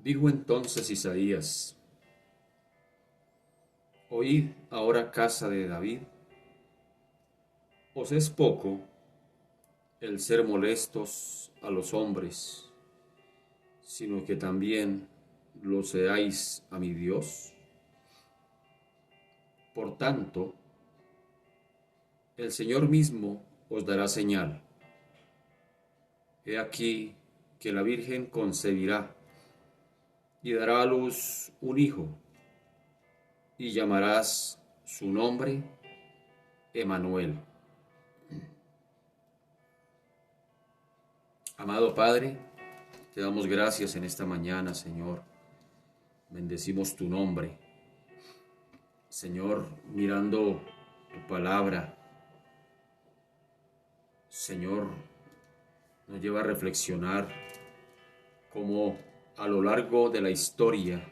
Dijo entonces Isaías: Oíd ahora, casa de David, ¿os es poco el ser molestos a los hombres, sino que también lo seáis a mi Dios? Por tanto, el Señor mismo os dará señal. He aquí que la Virgen concebirá y dará a luz un hijo, y llamarás su nombre Emanuel. Amado Padre, te damos gracias en esta mañana, Señor. Bendecimos tu nombre. Señor, mirando tu palabra, Señor, nos lleva a reflexionar cómo a lo largo de la historia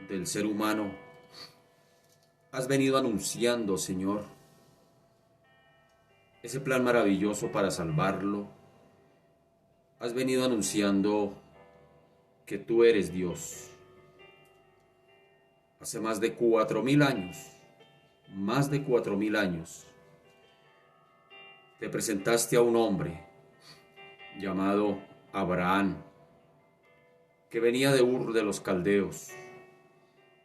del ser humano has venido anunciando, Señor, ese plan maravilloso para salvarlo. Has venido anunciando que tú eres Dios. Hace más de 4000 años, te presentaste a un hombre llamado Abraham, que venía de Ur de los Caldeos,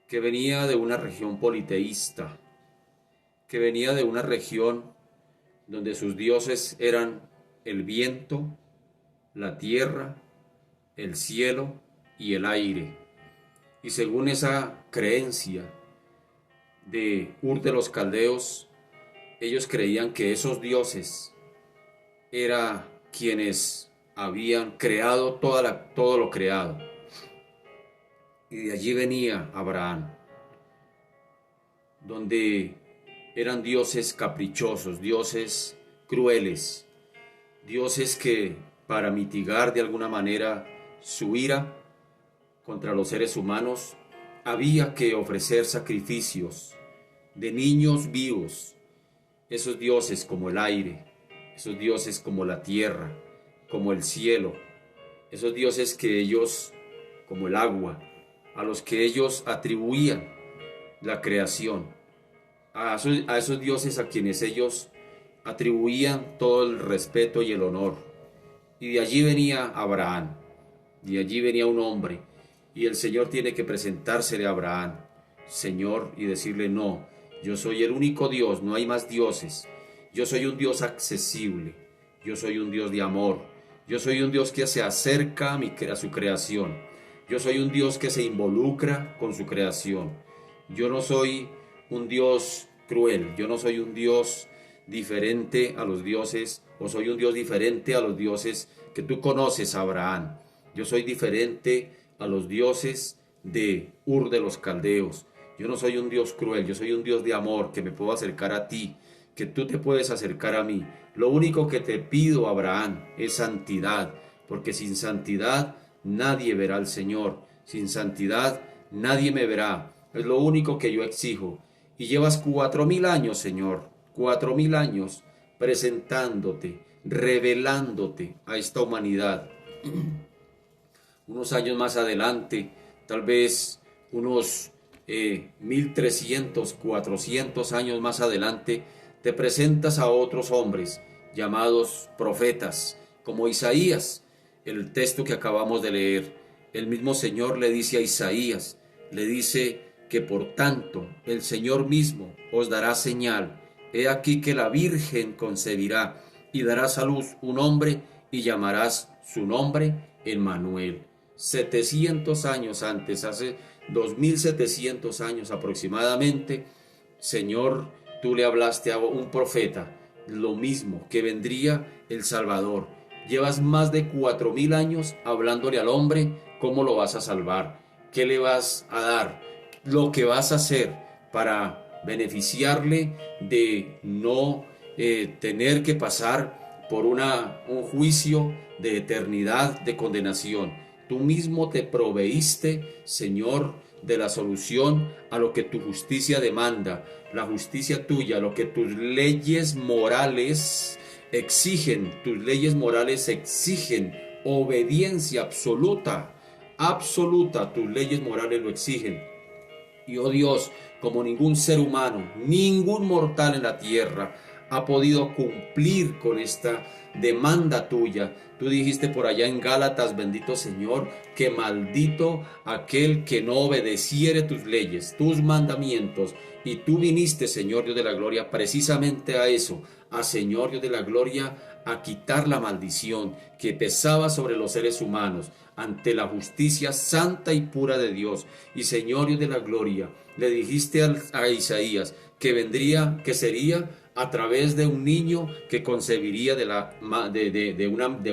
que venía de una región politeísta, que venía de una región donde sus dioses eran el viento, la tierra, el cielo y el aire. Y según esa creencia de Ur de los Caldeos, ellos creían que esos dioses eran quienes habían creado todo lo creado. Y de allí venía Abraham, donde eran dioses caprichosos, dioses crueles, dioses que para mitigar de alguna manera su ira contra los seres humanos, había que ofrecer sacrificios de niños vivos. Esos dioses como el aire, esos dioses como la tierra, como el cielo, esos dioses que ellos, como el agua, a los que ellos atribuían la creación, a esos dioses a quienes ellos atribuían todo el respeto y el honor. Y de allí venía Abraham, de allí venía un hombre, y el Señor tiene que presentársele a Abraham, Señor, y decirle: no, yo soy el único Dios, no hay más dioses. Yo soy un Dios accesible, yo soy un Dios de amor, yo soy un Dios que se acerca a su creación, yo soy un Dios que se involucra con su creación. Yo no soy un Dios cruel, yo no soy un Dios diferente a los dioses, o soy un Dios diferente a los dioses que tú conoces, Abraham. Yo soy diferente a los dioses de Ur de los Caldeos. Yo no soy un Dios cruel, yo soy un Dios de amor, que me puedo acercar a ti, que tú te puedes acercar a mí. Lo único que te pido, Abraham, es santidad, porque sin santidad nadie verá al Señor. Sin santidad nadie me verá. Es lo único que yo exijo. Y llevas 4000 años, Señor, 4000 años presentándote, revelándote a esta humanidad. Unos años más adelante, tal vez unos 1300, 400 años más adelante, te presentas a otros hombres llamados profetas, como Isaías, el texto que acabamos de leer. El mismo Señor le dice a Isaías, le dice que por tanto el Señor mismo os dará señal. He aquí que la Virgen concebirá y darás a luz un hombre y llamarás su nombre Emmanuel. 700 años antes, hace 2700 años aproximadamente, Señor, tú le hablaste a un profeta, lo mismo, que vendría el Salvador. Llevas más de 4000 años hablándole al hombre cómo lo vas a salvar, qué le vas a dar, lo que vas a hacer para beneficiarle de no tener que pasar por un juicio de eternidad, de condenación. Tú mismo te proveíste, Señor, de la solución a lo que tu justicia demanda, la justicia tuya, lo que tus leyes morales exigen. Tus leyes morales exigen obediencia absoluta absoluta, tus leyes morales lo exigen. Y oh Dios, como ningún ser humano, ningún mortal en la tierra ha podido cumplir con esta demanda tuya. Tú dijiste por allá en Gálatas, bendito Señor, que maldito aquel que no obedeciere tus leyes, tus mandamientos. Y tú viniste, Señor Dios de la gloria, precisamente a eso, a Señor Dios de la gloria, a quitar la maldición que pesaba sobre los seres humanos ante la justicia santa y pura de Dios. Y Señor Dios de la gloria, le dijiste a Isaías que vendría, que sería a través de un niño que concebiría de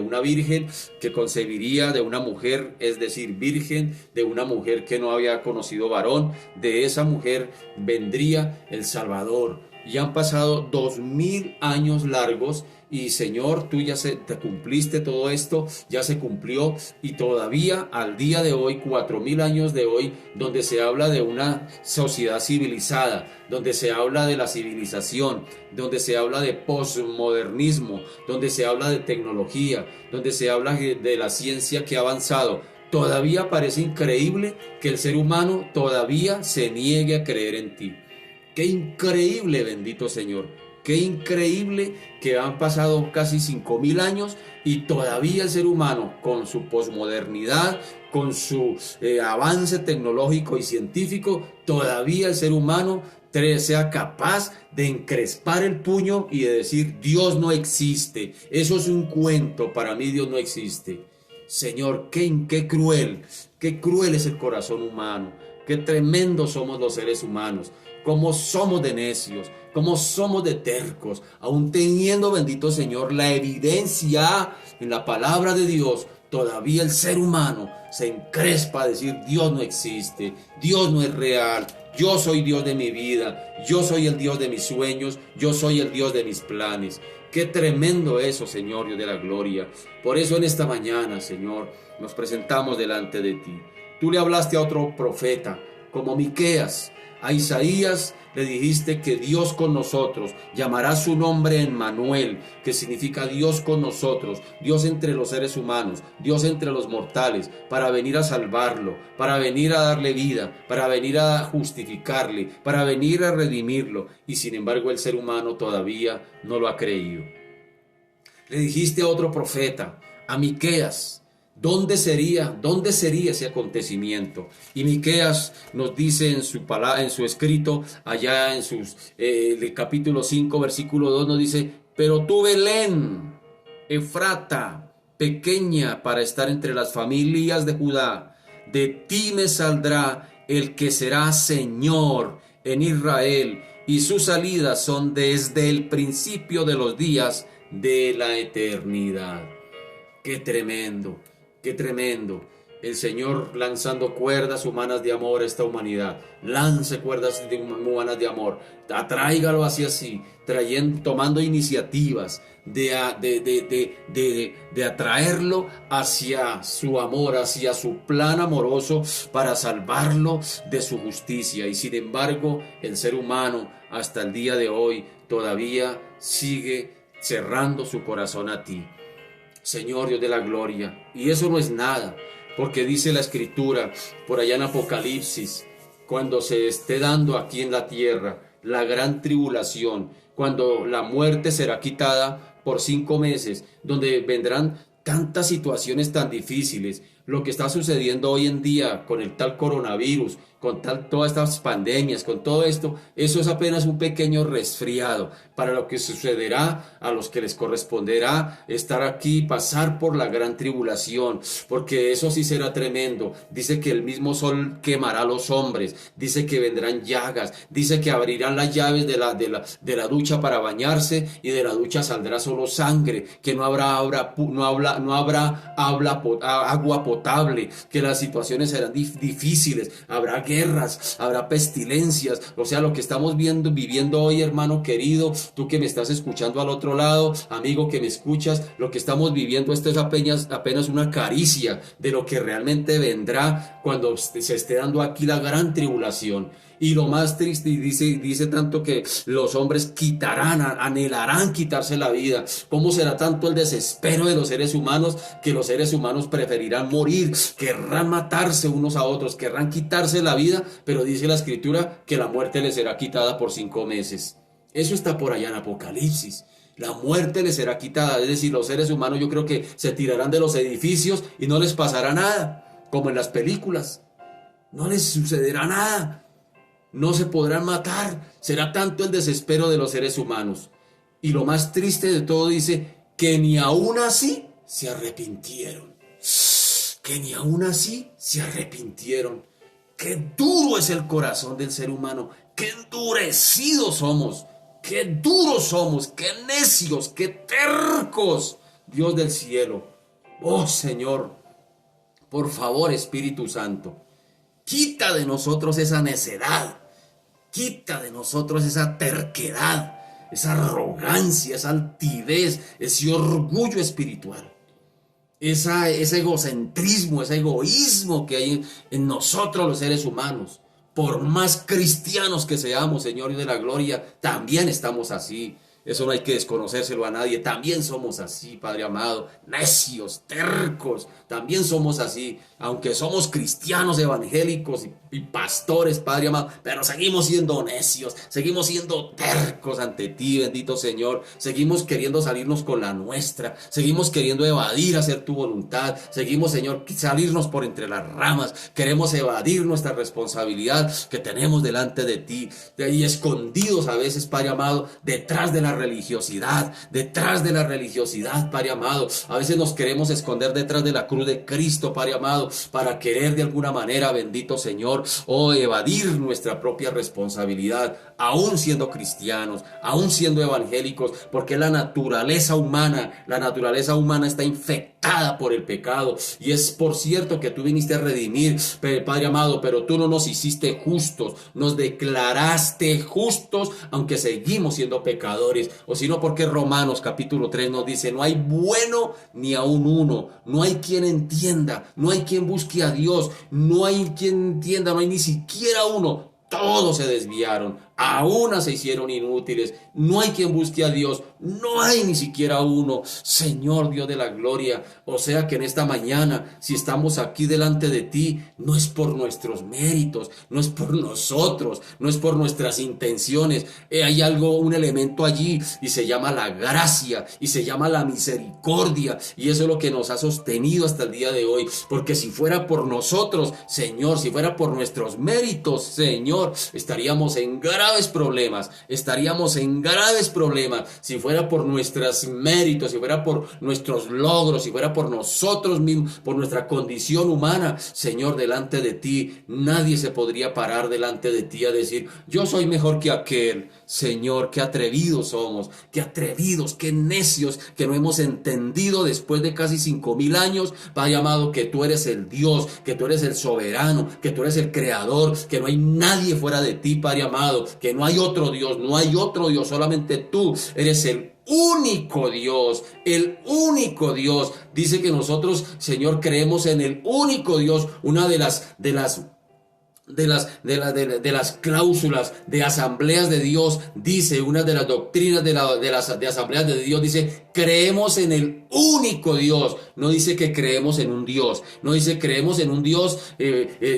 una virgen, que concebiría de una mujer, es decir, virgen, de una mujer que no había conocido varón. De esa mujer vendría el Salvador. Y han pasado 2000 años largos y Señor, tú ya te cumpliste todo esto, ya se cumplió, y todavía al día de hoy, 4000 años de hoy, donde se habla de una sociedad civilizada, donde se habla de la civilización, donde se habla de posmodernismo, donde se habla de tecnología, donde se habla de la ciencia que ha avanzado, todavía parece increíble que el ser humano todavía se niegue a creer en ti. Qué increíble, bendito Señor. Qué increíble que han pasado casi 5000 años y todavía el ser humano, con su posmodernidad, con su avance tecnológico y científico, todavía el ser humano sea capaz de encrespar el puño y de decir: Dios no existe. Eso es un cuento, para mí Dios no existe. Señor, qué cruel es el corazón humano, qué tremendos somos los seres humanos. Cómo somos de necios, cómo somos de tercos, aún teniendo, bendito Señor, la evidencia en la palabra de Dios, todavía el ser humano se encrespa a decir: Dios no existe, Dios no es real, yo soy Dios de mi vida, yo soy el Dios de mis sueños, yo soy el Dios de mis planes. Qué tremendo eso, Señor, Dios de la gloria. Por eso en esta mañana, Señor, nos presentamos delante de ti. Tú le hablaste a otro profeta, como Miqueas. A Isaías le dijiste que Dios con nosotros, llamará su nombre Emmanuel, que significa Dios con nosotros, Dios entre los seres humanos, Dios entre los mortales, para venir a salvarlo, para venir a darle vida, para venir a justificarle, para venir a redimirlo. Y sin embargo el ser humano todavía no lo ha creído. Le dijiste a otro profeta, a Miqueas, ¿dónde sería ese acontecimiento? Y Miqueas nos dice en su escrito, allá en el capítulo 5, versículo 2, nos dice: pero tú, Belén, Efrata, pequeña para estar entre las familias de Judá, de ti me saldrá el que será Señor en Israel, y sus salidas son desde el principio de los días de la eternidad. ¡Qué tremendo! ¡Qué tremendo! El Señor lanzando cuerdas humanas de amor a esta humanidad. Lance cuerdas humanas de amor. Atráigalo hacia sí, tomando iniciativas de atraerlo hacia su amor, hacia su plan amoroso para salvarlo de su justicia. Y sin embargo, el ser humano hasta el día de hoy todavía sigue cerrando su corazón a ti, Señor Dios de la gloria. Y eso no es nada, porque dice la Escritura por allá en Apocalipsis, cuando se esté dando aquí en la tierra la gran tribulación, cuando la muerte será quitada por 5 meses, donde vendrán tantas situaciones tan difíciles, lo que está sucediendo hoy en día con el tal coronavirus, con todas estas pandemias, con todo esto, eso es apenas un pequeño resfriado para lo que sucederá a los que les corresponderá estar aquí, pasar por la gran tribulación, porque eso sí será tremendo. Dice que el mismo sol quemará a los hombres, dice que vendrán llagas, dice que abrirán las llaves de la ducha para bañarse, y de la ducha saldrá solo sangre, que no habrá agua potable, que las situaciones serán difíciles, habrá guerras, habrá pestilencias. O sea, lo que estamos viviendo hoy, hermano querido, tú que me estás escuchando al otro lado, amigo que me escuchas, lo que estamos viviendo, esto es apenas una caricia de lo que realmente vendrá cuando se esté dando aquí la gran tribulación. Y lo más triste, y dice tanto que los hombres anhelarán quitarse la vida. ¿Cómo será tanto el desespero de los seres humanos que los seres humanos preferirán morir? Querrán matarse unos a otros, querrán quitarse la vida, pero dice la Escritura que la muerte les será quitada por 5 meses. Eso está por allá en Apocalipsis. La muerte les será quitada, es decir, los seres humanos yo creo que se tirarán de los edificios y no les pasará nada, como en las películas. No les sucederá nada. No se podrán matar. Será tanto el desespero de los seres humanos. Y lo más triste de todo dice que ni aún así se arrepintieron. Que ni aún así se arrepintieron. Qué duro es el corazón del ser humano. Qué endurecidos somos. Qué duros somos. Qué necios. Qué tercos. Dios del cielo. Oh Señor. Por favor, Espíritu Santo. Quita de nosotros esa necedad, quita de nosotros esa terquedad, esa arrogancia, esa altivez, ese orgullo espiritual, ese egocentrismo, ese egoísmo que hay en nosotros los seres humanos. Por más cristianos que seamos, Señor de la gloria, también estamos así. Eso no hay que desconocérselo a nadie. También somos así, Padre amado. Necios, tercos. También somos así. Aunque somos cristianos evangélicos y pastores, Padre amado. Pero seguimos siendo necios. Seguimos siendo tercos ante ti, bendito Señor. Seguimos queriendo salirnos con la nuestra. Seguimos queriendo evadir hacer tu voluntad. Seguimos, Señor, salirnos por entre las ramas. Queremos evadir nuestra responsabilidad que tenemos delante de ti. De ahí escondidos a veces, Padre amado, detrás de la religiosidad, Padre amado. A veces nos queremos esconder detrás de la cruz de Cristo, Padre amado, para querer de alguna manera, bendito Señor, evadir nuestra propia responsabilidad, aún siendo cristianos, aún siendo evangélicos, porque la naturaleza humana está infectada por el pecado. Y es por cierto que tú viniste a redimir, Padre amado, pero tú no nos hiciste justos, nos declaraste justos, aunque seguimos siendo pecadores. O si no, porque Romanos capítulo 3 nos dice: no hay bueno ni aun uno, no hay quien entienda, no hay quien busque a Dios, no hay quien entienda, no hay ni siquiera uno. Todos se desviaron, a una se hicieron inútiles. No hay quien busque a Dios, no hay ni siquiera uno. Señor Dios de la gloria, o sea que en esta mañana, si estamos aquí delante de ti, no es por nuestros méritos, no es por nosotros, no es por nuestras intenciones. Hay un elemento allí y se llama la gracia y se llama la misericordia, y eso es lo que nos ha sostenido hasta el día de hoy. Porque si fuera por nosotros, Señor, si fuera por nuestros méritos, Señor, estaríamos en graves problemas, si fuera por nuestros méritos, si fuera por nuestros logros, si fuera por nosotros mismos, por nuestra condición humana. Señor, delante de ti, nadie se podría parar delante de ti a decir: yo soy mejor que aquel. Señor, qué atrevidos somos, qué atrevidos, qué necios, que no hemos entendido después de casi 5,000 años, Padre amado, que tú eres el Dios, que tú eres el soberano, que tú eres el creador, que no hay nadie fuera de ti, Padre amado, que no hay otro Dios, solamente tú eres el único Dios, el único Dios. Dice que nosotros, Señor, creemos en el único Dios. Una de las cláusulas de asambleas de Dios dice, una de las doctrinas de asambleas de Dios dice: creemos en el único Dios. No dice que creemos en un Dios, no dice creemos en un Dios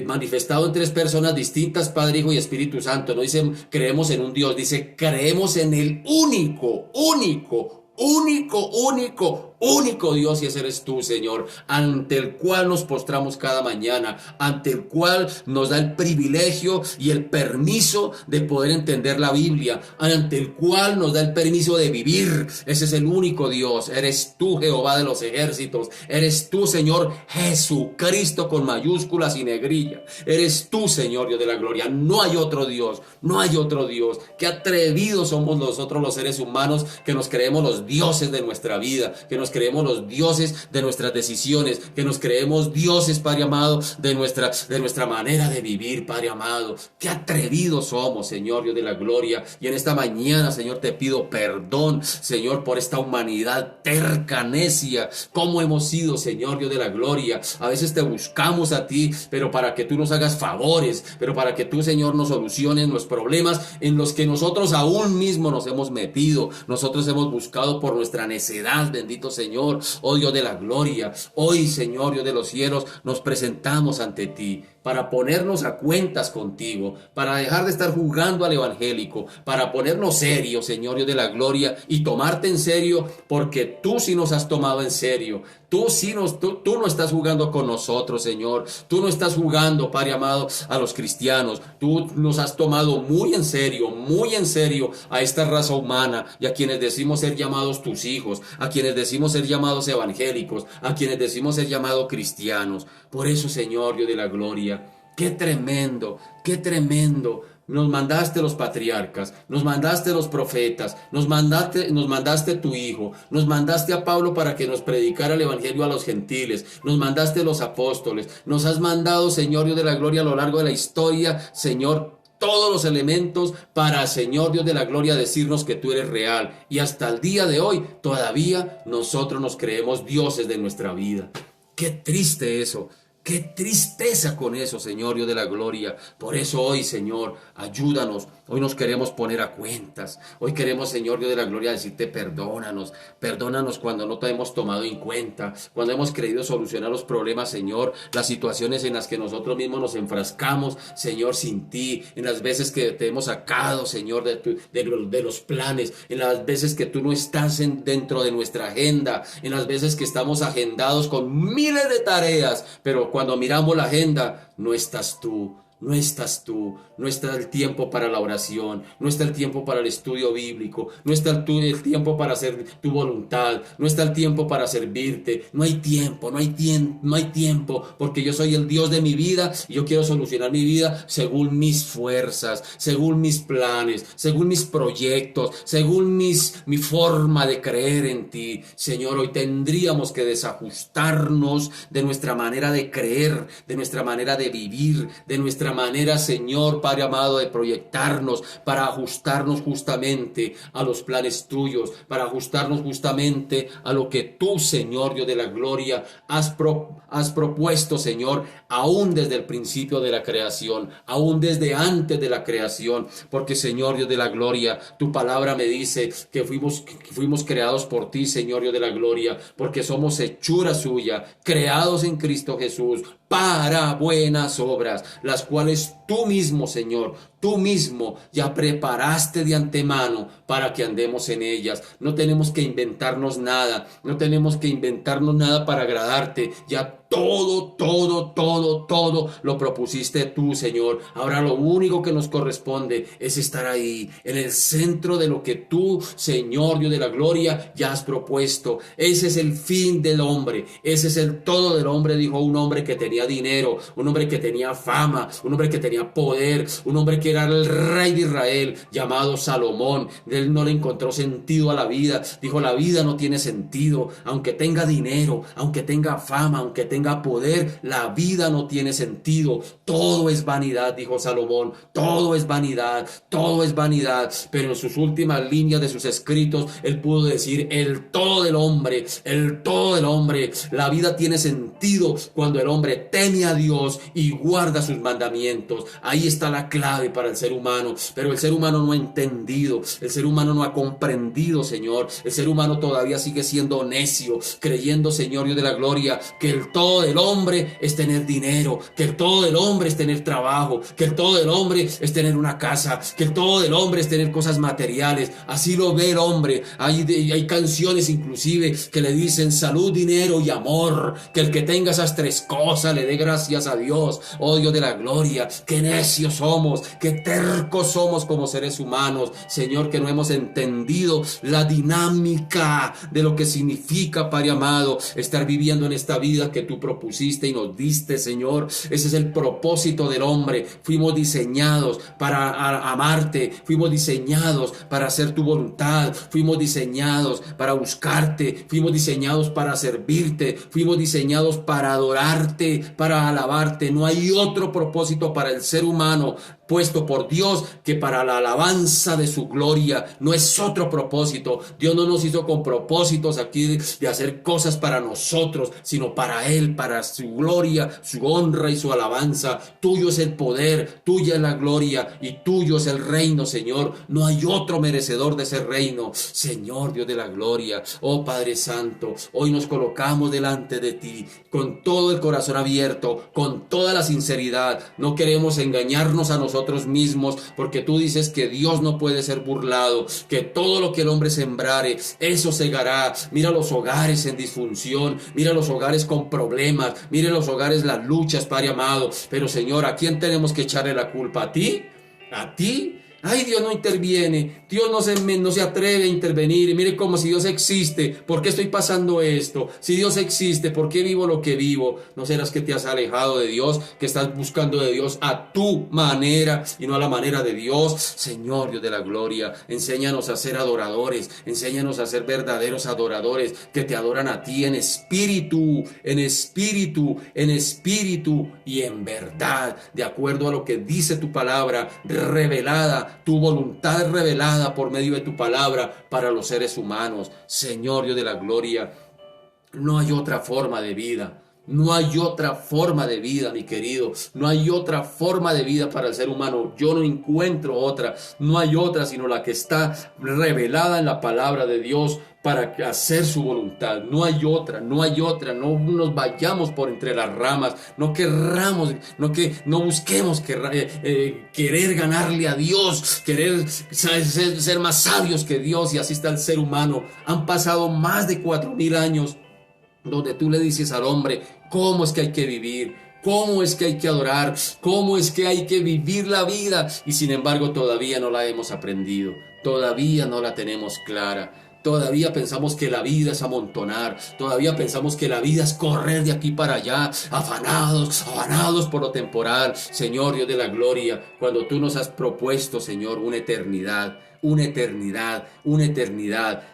manifestado en 3 personas distintas, Padre, Hijo y Espíritu Santo. No dice creemos en un Dios, dice creemos en el único Dios, y ese eres tú, Señor, ante el cual nos postramos cada mañana, ante el cual nos da el privilegio y el permiso de poder entender la Biblia, ante el cual nos da el permiso de vivir. Ese es el único Dios. Eres tú, Jehová de los ejércitos. Eres tú, Señor Jesucristo, con mayúsculas y negrilla. Eres tú, Señor Dios de la gloria. No hay otro Dios, no hay otro Dios. Qué atrevidos somos nosotros los seres humanos, que nos creemos los dioses de nuestra vida, que nos nos creemos los dioses de nuestras decisiones, que nos creemos dioses, Padre amado, de nuestra manera de vivir, Padre amado. Qué atrevidos somos, Señor Dios de la gloria. Y en esta mañana, Señor, te pido perdón, Señor, por esta humanidad terca, necia. ¿Cómo hemos sido, Señor Dios de la gloria? A veces te buscamos a ti, pero para que tú nos hagas favores, pero para que tú, Señor, nos soluciones los problemas en los que nosotros aún mismos nos hemos metido. Nosotros hemos buscado por nuestra necedad, bendito Señor, oh Dios de la gloria. Hoy, Señor Dios de los cielos, nos presentamos ante ti para ponernos a cuentas contigo, para dejar de estar jugando al evangélico, para ponernos serios, Señor Dios de la gloria, y tomarte en serio, porque tú sí nos has tomado en serio. Tú no estás jugando con nosotros, Señor. Tú no estás jugando, Padre amado, a los cristianos. Tú nos has tomado muy en serio a esta raza humana y a quienes decimos ser llamados tus hijos, a quienes decimos ser llamados evangélicos, a quienes decimos ser llamados cristianos. Por eso, Señor Dios de la gloria, qué tremendo, qué tremendo. Nos mandaste los patriarcas, nos mandaste los profetas, nos mandaste tu Hijo, nos mandaste a Pablo para que nos predicara el evangelio a los gentiles, nos mandaste los apóstoles, nos has mandado, Señor Dios de la gloria, a lo largo de la historia, Señor, todos los elementos para, Señor Dios de la gloria, decirnos que tú eres real. Y hasta el día de hoy todavía nosotros nos creemos dioses de nuestra vida. Qué triste eso. Qué tristeza con eso, Señor Dios de la gloria. Por eso hoy, Señor, ayúdanos. Hoy nos queremos poner a cuentas. Hoy queremos, Señor Dios de la gloria, decirte perdónanos. Perdónanos cuando no te hemos tomado en cuenta, cuando hemos querido solucionar los problemas, Señor, las situaciones en las que nosotros mismos nos enfrascamos, Señor, sin ti, en las veces que te hemos sacado, Señor, de los planes, en las veces que tú no estás dentro de nuestra agenda, en las veces que estamos agendados con miles de tareas, pero cuando miramos la agenda, no estás tú. No estás tú, no está el tiempo para la oración, no está el tiempo para el estudio bíblico, no está el tiempo para hacer tu voluntad, no está el tiempo para servirte, no hay tiempo, porque yo soy el Dios de mi vida y yo quiero solucionar mi vida según mis fuerzas, según mis planes, según mis proyectos, según mi forma de creer en ti. Señor, hoy tendríamos que desajustarnos de nuestra manera de creer, de nuestra manera de vivir, de nuestra manera, Señor, Padre amado, de proyectarnos para ajustarnos justamente a los planes tuyos, para ajustarnos justamente a lo que tú, Señor Dios de la gloria, has propuesto, Señor, aún desde el principio de la creación, aún desde antes de la creación, porque, Señor Dios de la gloria, tu palabra me dice que fuimos creados por ti, Señor Dios de la gloria, porque somos hechura suya, creados en Cristo Jesús, para buenas obras, las cuales tú mismo, Señor, tú mismo ya preparaste de antemano para que andemos en ellas. No tenemos que inventarnos nada, para agradarte. Ya todo lo propusiste tú, Señor. Ahora lo único que nos corresponde es estar ahí, en el centro de lo que tú, Señor Dios de la gloria, ya has propuesto. Ese es el fin del hombre, ese es el todo del hombre, dijo un hombre que tenía dinero, un hombre que tenía fama, un hombre que tenía poder, un hombre que era el rey de Israel, llamado Salomón. Él no le encontró sentido a la vida. Dijo, la vida no tiene sentido, aunque tenga dinero, aunque tenga fama, aunque tenga poder, la vida no tiene sentido. Todo es vanidad, dijo Salomón, todo es vanidad. Pero en sus últimas líneas de sus escritos, él pudo decir, el todo del hombre, la vida tiene sentido cuando el hombre teme a Dios y guarda sus mandamientos. Ahí está la clave para el ser humano, pero el ser humano no ha entendido, el ser humano no ha comprendido, Señor. El ser humano todavía sigue siendo necio, creyendo, Señor Dios de la gloria, que el todo del hombre es tener dinero, que el todo del hombre es tener trabajo, que el todo del hombre es tener una casa, que el todo del hombre es tener cosas materiales. Así lo ve el hombre. Hay canciones inclusive que le dicen salud, dinero y amor, que el que tenga esas tres cosas le dé gracias a Dios. Oh Dios de la gloria, qué necios somos, qué tercos somos como seres humanos, Señor, que no hemos entendido la dinámica de lo que significa, Padre amado, estar viviendo en esta vida que tú tú propusiste y nos diste, Señor. Ese es el propósito del hombre. Fuimos diseñados para amarte, fuimos diseñados para hacer tu voluntad, fuimos diseñados para buscarte, fuimos diseñados para servirte, fuimos diseñados para adorarte, para alabarte. No hay otro propósito para el ser humano puesto por Dios que para la alabanza de su gloria. No es otro propósito. Dios no nos hizo con propósitos aquí de hacer cosas para nosotros, sino para Él, para su gloria, su honra y su alabanza. Tuyo es el poder, tuya es la gloria y tuyo es el reino, Señor. No hay otro merecedor de ese reino, Señor Dios de la gloria. Oh Padre Santo, hoy nos colocamos delante de ti con todo el corazón abierto, con toda la sinceridad. No queremos engañarnos a nosotros mismos, porque tú dices que Dios no puede ser burlado, que todo lo que el hombre sembrare, eso segará. Mira los hogares en disfunción, mira los hogares con problemas, mira los hogares las luchas, Padre amado. Pero Señor, ¿a quién tenemos que echarle la culpa? ¿A ti? ¿A ti? Ay, Dios no interviene, Dios no se atreve a intervenir. Y mire como si Dios existe, ¿por qué estoy pasando esto? Si Dios existe, ¿por qué vivo lo que vivo? ¿No serás que te has alejado de Dios, que estás buscando de Dios a tu manera y no a la manera de Dios? Señor Dios de la gloria, enséñanos a ser adoradores, enséñanos a ser verdaderos adoradores, que te adoran a ti en espíritu, en espíritu, en espíritu y en verdad, de acuerdo a lo que dice tu palabra revelada, tu voluntad revelada por medio de tu palabra para los seres humanos. Señor Dios de la gloria, no hay otra forma de vida. No hay otra forma de vida, mi querido. No hay otra forma de vida para el ser humano. Yo no encuentro otra. No hay otra sino la que está revelada en la palabra de Dios para hacer su voluntad. No hay otra, no hay otra. No nos vayamos por entre las ramas. No querramos, no busquemos querer ganarle a Dios, querer ser más sabios que Dios. Y así está el ser humano. Han pasado más de 4000 años donde tú le dices al hombre cómo es que hay que vivir, cómo es que hay que adorar, cómo es que hay que vivir la vida, y sin embargo todavía no la hemos aprendido, todavía no la tenemos clara. Todavía pensamos que la vida es amontonar, todavía pensamos que la vida es correr de aquí para allá, afanados por lo temporal. Señor Dios de la gloria, cuando tú nos has propuesto, Señor, una eternidad,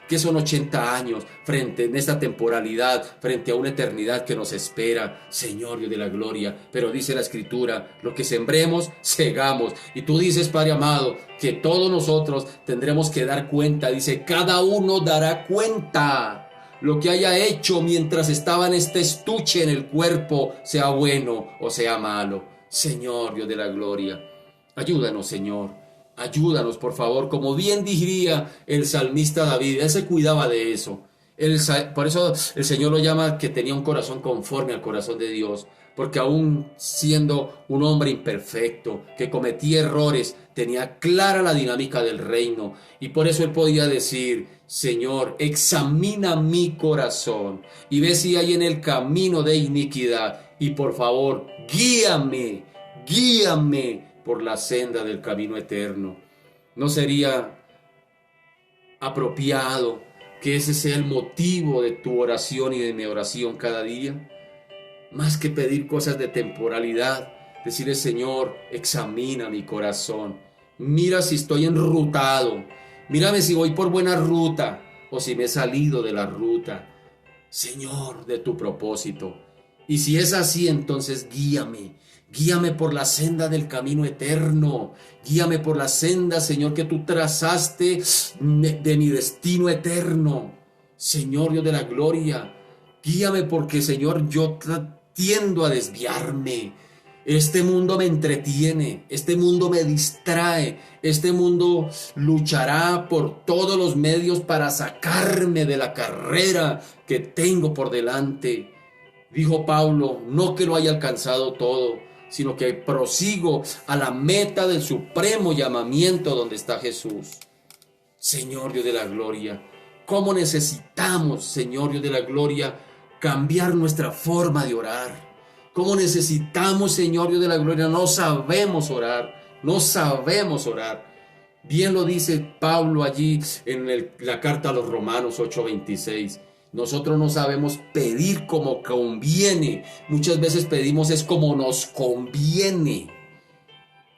que son 80 años en esta temporalidad, frente a una eternidad que nos espera, Señor Dios de la gloria. Pero dice la Escritura, lo que sembremos, segamos. Y tú dices, Padre amado, que todos nosotros tendremos que dar cuenta. Dice, cada uno dará cuenta lo que haya hecho mientras estaba en este estuche en el cuerpo, sea bueno o sea malo. Señor Dios de la gloria, ayúdanos, Señor. Ayúdanos, por favor, como bien diría el salmista David. Él se cuidaba de eso. Por eso el Señor lo llama que tenía un corazón conforme al corazón de Dios, porque aún siendo un hombre imperfecto, que cometía errores, tenía clara la dinámica del reino, y por eso él podía decir, Señor, examina mi corazón y ve si hay en el camino de iniquidad, y por favor, guíame por la senda del camino eterno. ¿No sería apropiado que ese sea el motivo de tu oración y de mi oración cada día? Más que pedir cosas de temporalidad, decirle, Señor, examina mi corazón. Mira si estoy enrutado. Mírame si voy por buena ruta o si me he salido de la ruta, Señor, de tu propósito. Y si es así, entonces guíame por la senda del camino eterno. Guíame por la senda, Señor, que tú trazaste de mi destino eterno. Señor Dios de la gloria, guíame porque, Señor, yo tiendo a desviarme. Este mundo me entretiene, este mundo me distrae, este mundo luchará por todos los medios para sacarme de la carrera que tengo por delante. Dijo Pablo, no que lo haya alcanzado todo, sino que prosigo a la meta del supremo llamamiento donde está Jesús. Señor Dios de la gloria, ¿cómo necesitamos, Señor Dios de la gloria, cambiar nuestra forma de orar? ¿Cómo necesitamos, Señor Dios de la gloria? No sabemos orar. Bien lo dice Pablo allí en la carta a los Romanos 8:26. Nosotros no sabemos pedir como conviene. Muchas veces pedimos es como nos conviene.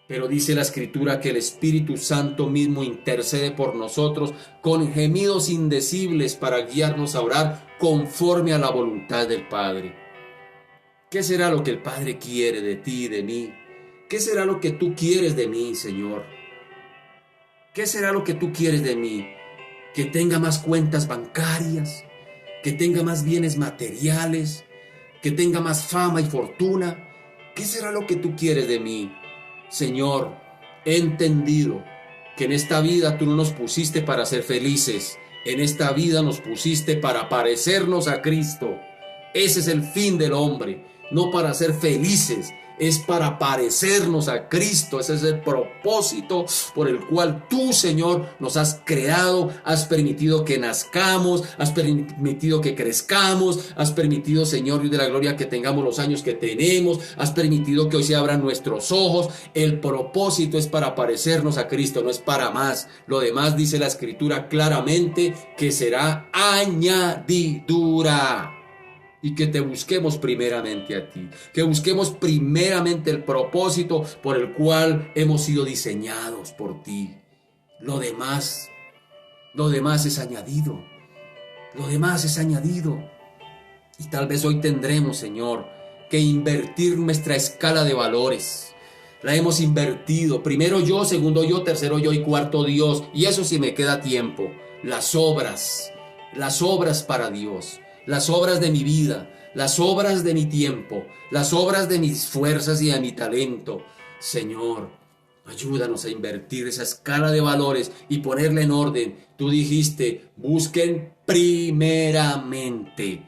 Pero dice la Escritura que el Espíritu Santo mismo intercede por nosotros con gemidos indecibles para guiarnos a orar conforme a la voluntad del Padre. ¿Qué será lo que el Padre quiere de ti y de mí? ¿Qué será lo que tú quieres de mí, Señor? ¿Qué será lo que tú quieres de mí? Que tenga más cuentas bancarias, que tenga más bienes materiales, que tenga más fama y fortuna. ¿Qué será lo que tú quieres de mí? Señor, he entendido que en esta vida tú no nos pusiste para ser felices. En esta vida nos pusiste para parecernos a Cristo. Ese es el fin del hombre, no para ser felices, es para parecernos a Cristo. Ese es el propósito por el cual tú, Señor, nos has creado, has permitido que nazcamos, has permitido que crezcamos, has permitido, Señor, Dios de la gloria, que tengamos los años que tenemos, has permitido que hoy se abran nuestros ojos. El propósito es para parecernos a Cristo, no es para más. Lo demás dice la Escritura claramente que será añadidura. Y que te busquemos primeramente a ti, que busquemos primeramente el propósito por el cual hemos sido diseñados por ti. Lo demás es añadido, lo demás es añadido. Y tal vez hoy tendremos, Señor, que invertir nuestra escala de valores. La hemos invertido, primero yo, segundo yo, tercero yo y cuarto Dios. Y eso sí me queda tiempo, las obras para Dios. Las obras de mi vida, las obras de mi tiempo, las obras de mis fuerzas y de mi talento. Señor, ayúdanos a invertir esa escala de valores y ponerla en orden. Tú dijiste, busquen primeramente.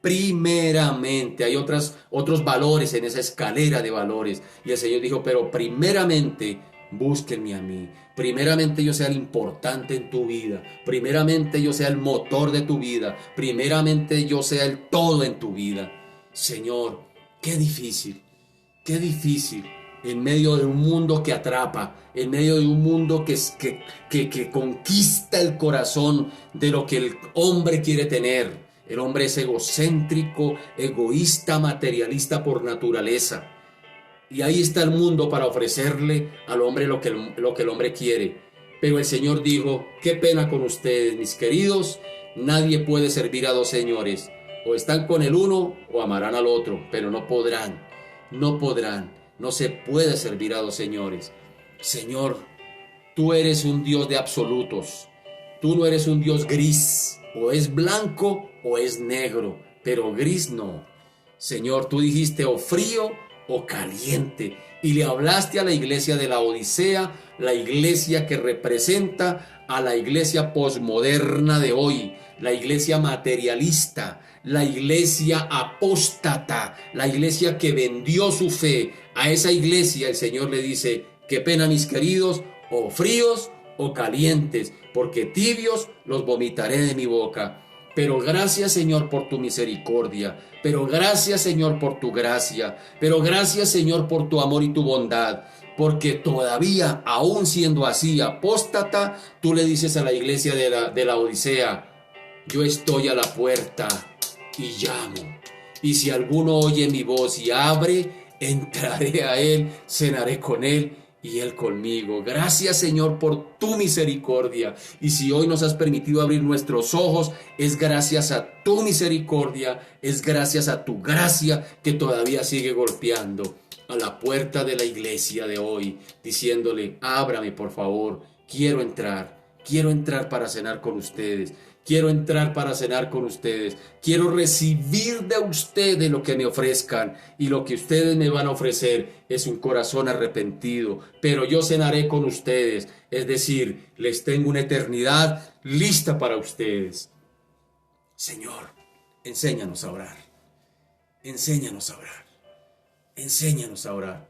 Primeramente, hay otros valores en esa escalera de valores. Y el Señor dijo, pero primeramente, búsquenme a mí. Primeramente yo sea el importante en tu vida. Primeramente yo sea el motor de tu vida. Primeramente yo sea el todo en tu vida. Señor, qué difícil en medio de un mundo que atrapa, en medio de un mundo que conquista el corazón de lo que el hombre quiere tener. El hombre es egocéntrico, egoísta, materialista por naturaleza. Y ahí está el mundo para ofrecerle al hombre lo que el hombre quiere. Pero el Señor dijo, qué pena con ustedes, mis queridos. Nadie puede servir a dos señores. O están con el uno o amarán al otro. Pero no podrán. No se puede servir a dos señores. Señor, tú eres un Dios de absolutos. Tú no eres un Dios gris. O es blanco o es negro. Pero gris no. Señor, tú dijiste o frío o caliente, y le hablaste a la iglesia de la Odisea, la iglesia que representa a la iglesia posmoderna de hoy, la iglesia materialista, la iglesia apóstata, la iglesia que vendió su fe. A esa iglesia el Señor le dice, qué pena, mis queridos, o fríos o calientes, porque tibios los vomitaré de mi boca. Pero gracias, Señor, por tu misericordia. Pero gracias, Señor, por tu gracia. Pero gracias, Señor, por tu amor y tu bondad. Porque todavía, aún siendo así apóstata, tú le dices a la iglesia de la Odisea, yo estoy a la puerta y llamo. Y si alguno oye mi voz y abre, entraré a él, cenaré con él y él conmigo. Gracias, Señor, por tu misericordia. Y si hoy nos has permitido abrir nuestros ojos, es gracias a tu misericordia, es gracias a tu gracia que todavía sigue golpeando a la puerta de la iglesia de hoy, diciéndole, ábrame por favor, quiero entrar para cenar con ustedes. Quiero entrar para cenar con ustedes. Quiero recibir de ustedes lo que me ofrezcan. Y lo que ustedes me van a ofrecer es un corazón arrepentido. Pero yo cenaré con ustedes. Es decir, les tengo una eternidad lista para ustedes. Señor, enséñanos a orar. Enséñanos a orar. Enséñanos a orar.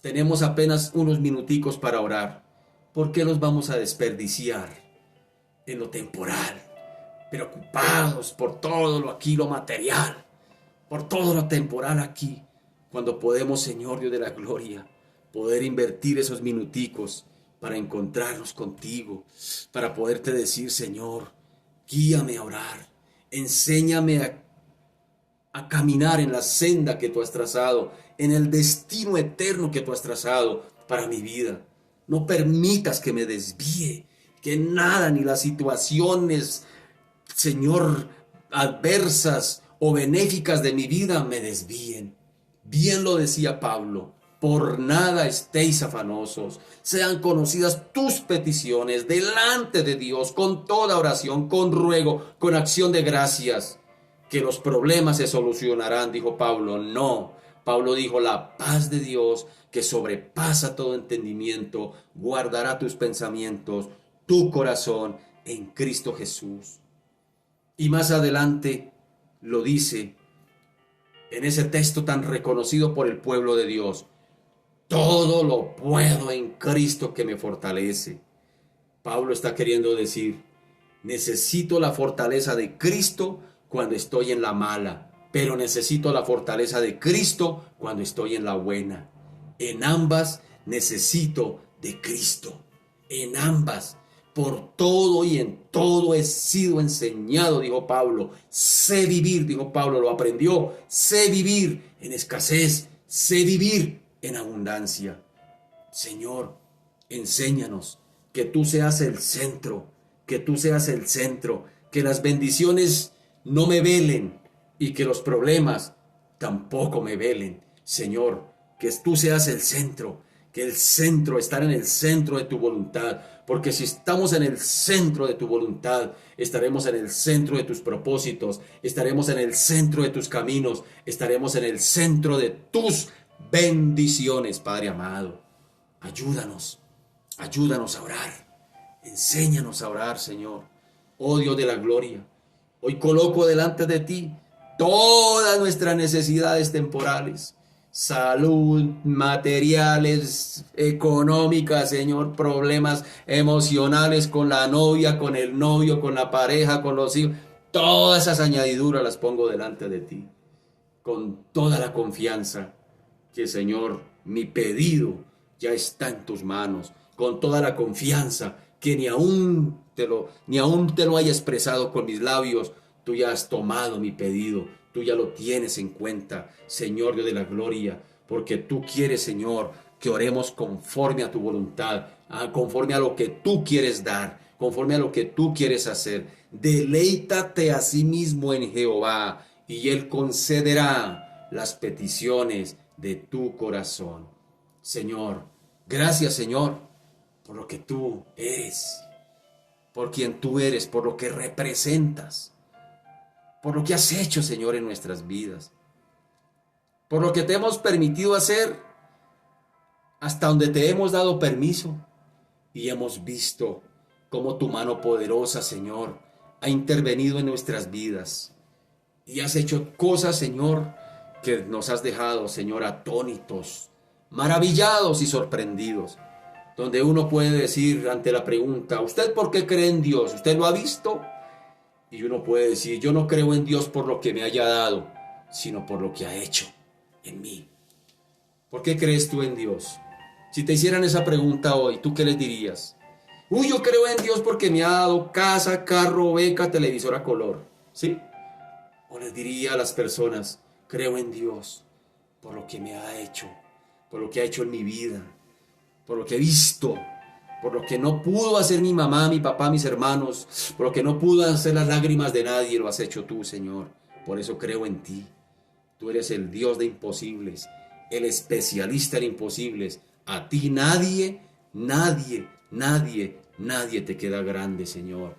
Tenemos apenas unos minuticos para orar. ¿Por qué los vamos a desperdiciar en lo temporal, preocupados por todo lo aquí, lo material, por todo lo temporal aquí, cuando podemos, Señor Dios de la gloria, poder invertir esos minuticos para encontrarnos contigo, para poderte decir, Señor, guíame a orar, Enséñame a caminar en la senda que tú has trazado, en el destino eterno que tú has trazado para mi vida. No permitas que me desvíe, que nada, ni las situaciones, Señor, adversas o benéficas de mi vida me desvíen. Bien lo decía Pablo, por nada estéis afanosos, sean conocidas tus peticiones delante de Dios con toda oración, con ruego, con acción de gracias, que los problemas se solucionarán, dijo Pablo. No, Pablo dijo, la paz de Dios que sobrepasa todo entendimiento, guardará tus pensamientos, tu corazón en Cristo Jesús. Y más adelante lo dice en ese texto tan reconocido por el pueblo de Dios: todo lo puedo en Cristo que me fortalece. Pablo está queriendo decir, necesito la fortaleza de Cristo cuando estoy en la mala, pero necesito la fortaleza de Cristo cuando estoy en la buena. En ambas necesito de Cristo. En ambas, por todo y en todo he sido enseñado, dijo Pablo. Sé vivir, dijo Pablo, lo aprendió. Sé vivir en escasez, sé vivir en abundancia. Señor, enséñanos que tú seas el centro, que tú seas el centro, que las bendiciones no me velen y que los problemas tampoco me velen. Señor, que tú seas el centro, que el centro, estar en el centro de tu voluntad, porque si estamos en el centro de tu voluntad, estaremos en el centro de tus propósitos, estaremos en el centro de tus caminos, estaremos en el centro de tus bendiciones, Padre amado. Ayúdanos, ayúdanos a orar. Enséñanos a orar, Señor. Oh Dios de la gloria, hoy coloco delante de ti todas nuestras necesidades temporales, salud, materiales, económicas, Señor, problemas emocionales con la novia, con el novio, con la pareja, con los hijos. Todas esas añadiduras las pongo delante de ti, con toda la confianza que, Señor, mi pedido ya está en tus manos, con toda la confianza que ni aún te lo haya expresado con mis labios. Tú ya has tomado mi pedido, tú ya lo tienes en cuenta, Señor Dios de la gloria, porque tú quieres, Señor, que oremos conforme a tu voluntad, conforme a lo que tú quieres dar, conforme a lo que tú quieres hacer. Deleítate a sí mismo en Jehová, y Él concederá las peticiones de tu corazón. Señor, gracias, Señor, por lo que tú eres, por quien tú eres, por lo que representas, por lo que has hecho, Señor, en nuestras vidas, por lo que te hemos permitido hacer, hasta donde te hemos dado permiso, y hemos visto cómo tu mano poderosa, Señor, ha intervenido en nuestras vidas, y has hecho cosas, Señor, que nos has dejado, Señor, atónitos, maravillados y sorprendidos, donde uno puede decir ante la pregunta, ¿usted por qué cree en Dios? ¿Usted lo ha visto? Y uno puede decir, yo no creo en Dios por lo que me haya dado, sino por lo que ha hecho en mí. ¿Por qué crees tú en Dios? Si te hicieran esa pregunta hoy, ¿tú qué les dirías? Uy, yo creo en Dios porque me ha dado casa, carro, beca, televisor a color. ¿Sí? O les diría a las personas, creo en Dios por lo que me ha hecho, por lo que ha hecho en mi vida, por lo que he visto, por lo que no pudo hacer mi mamá, mi papá, mis hermanos, por lo que no pudo hacer las lágrimas de nadie, lo has hecho tú, Señor. Por eso creo en ti. Tú eres el Dios de imposibles, el especialista en imposibles. A ti nadie te queda grande, Señor.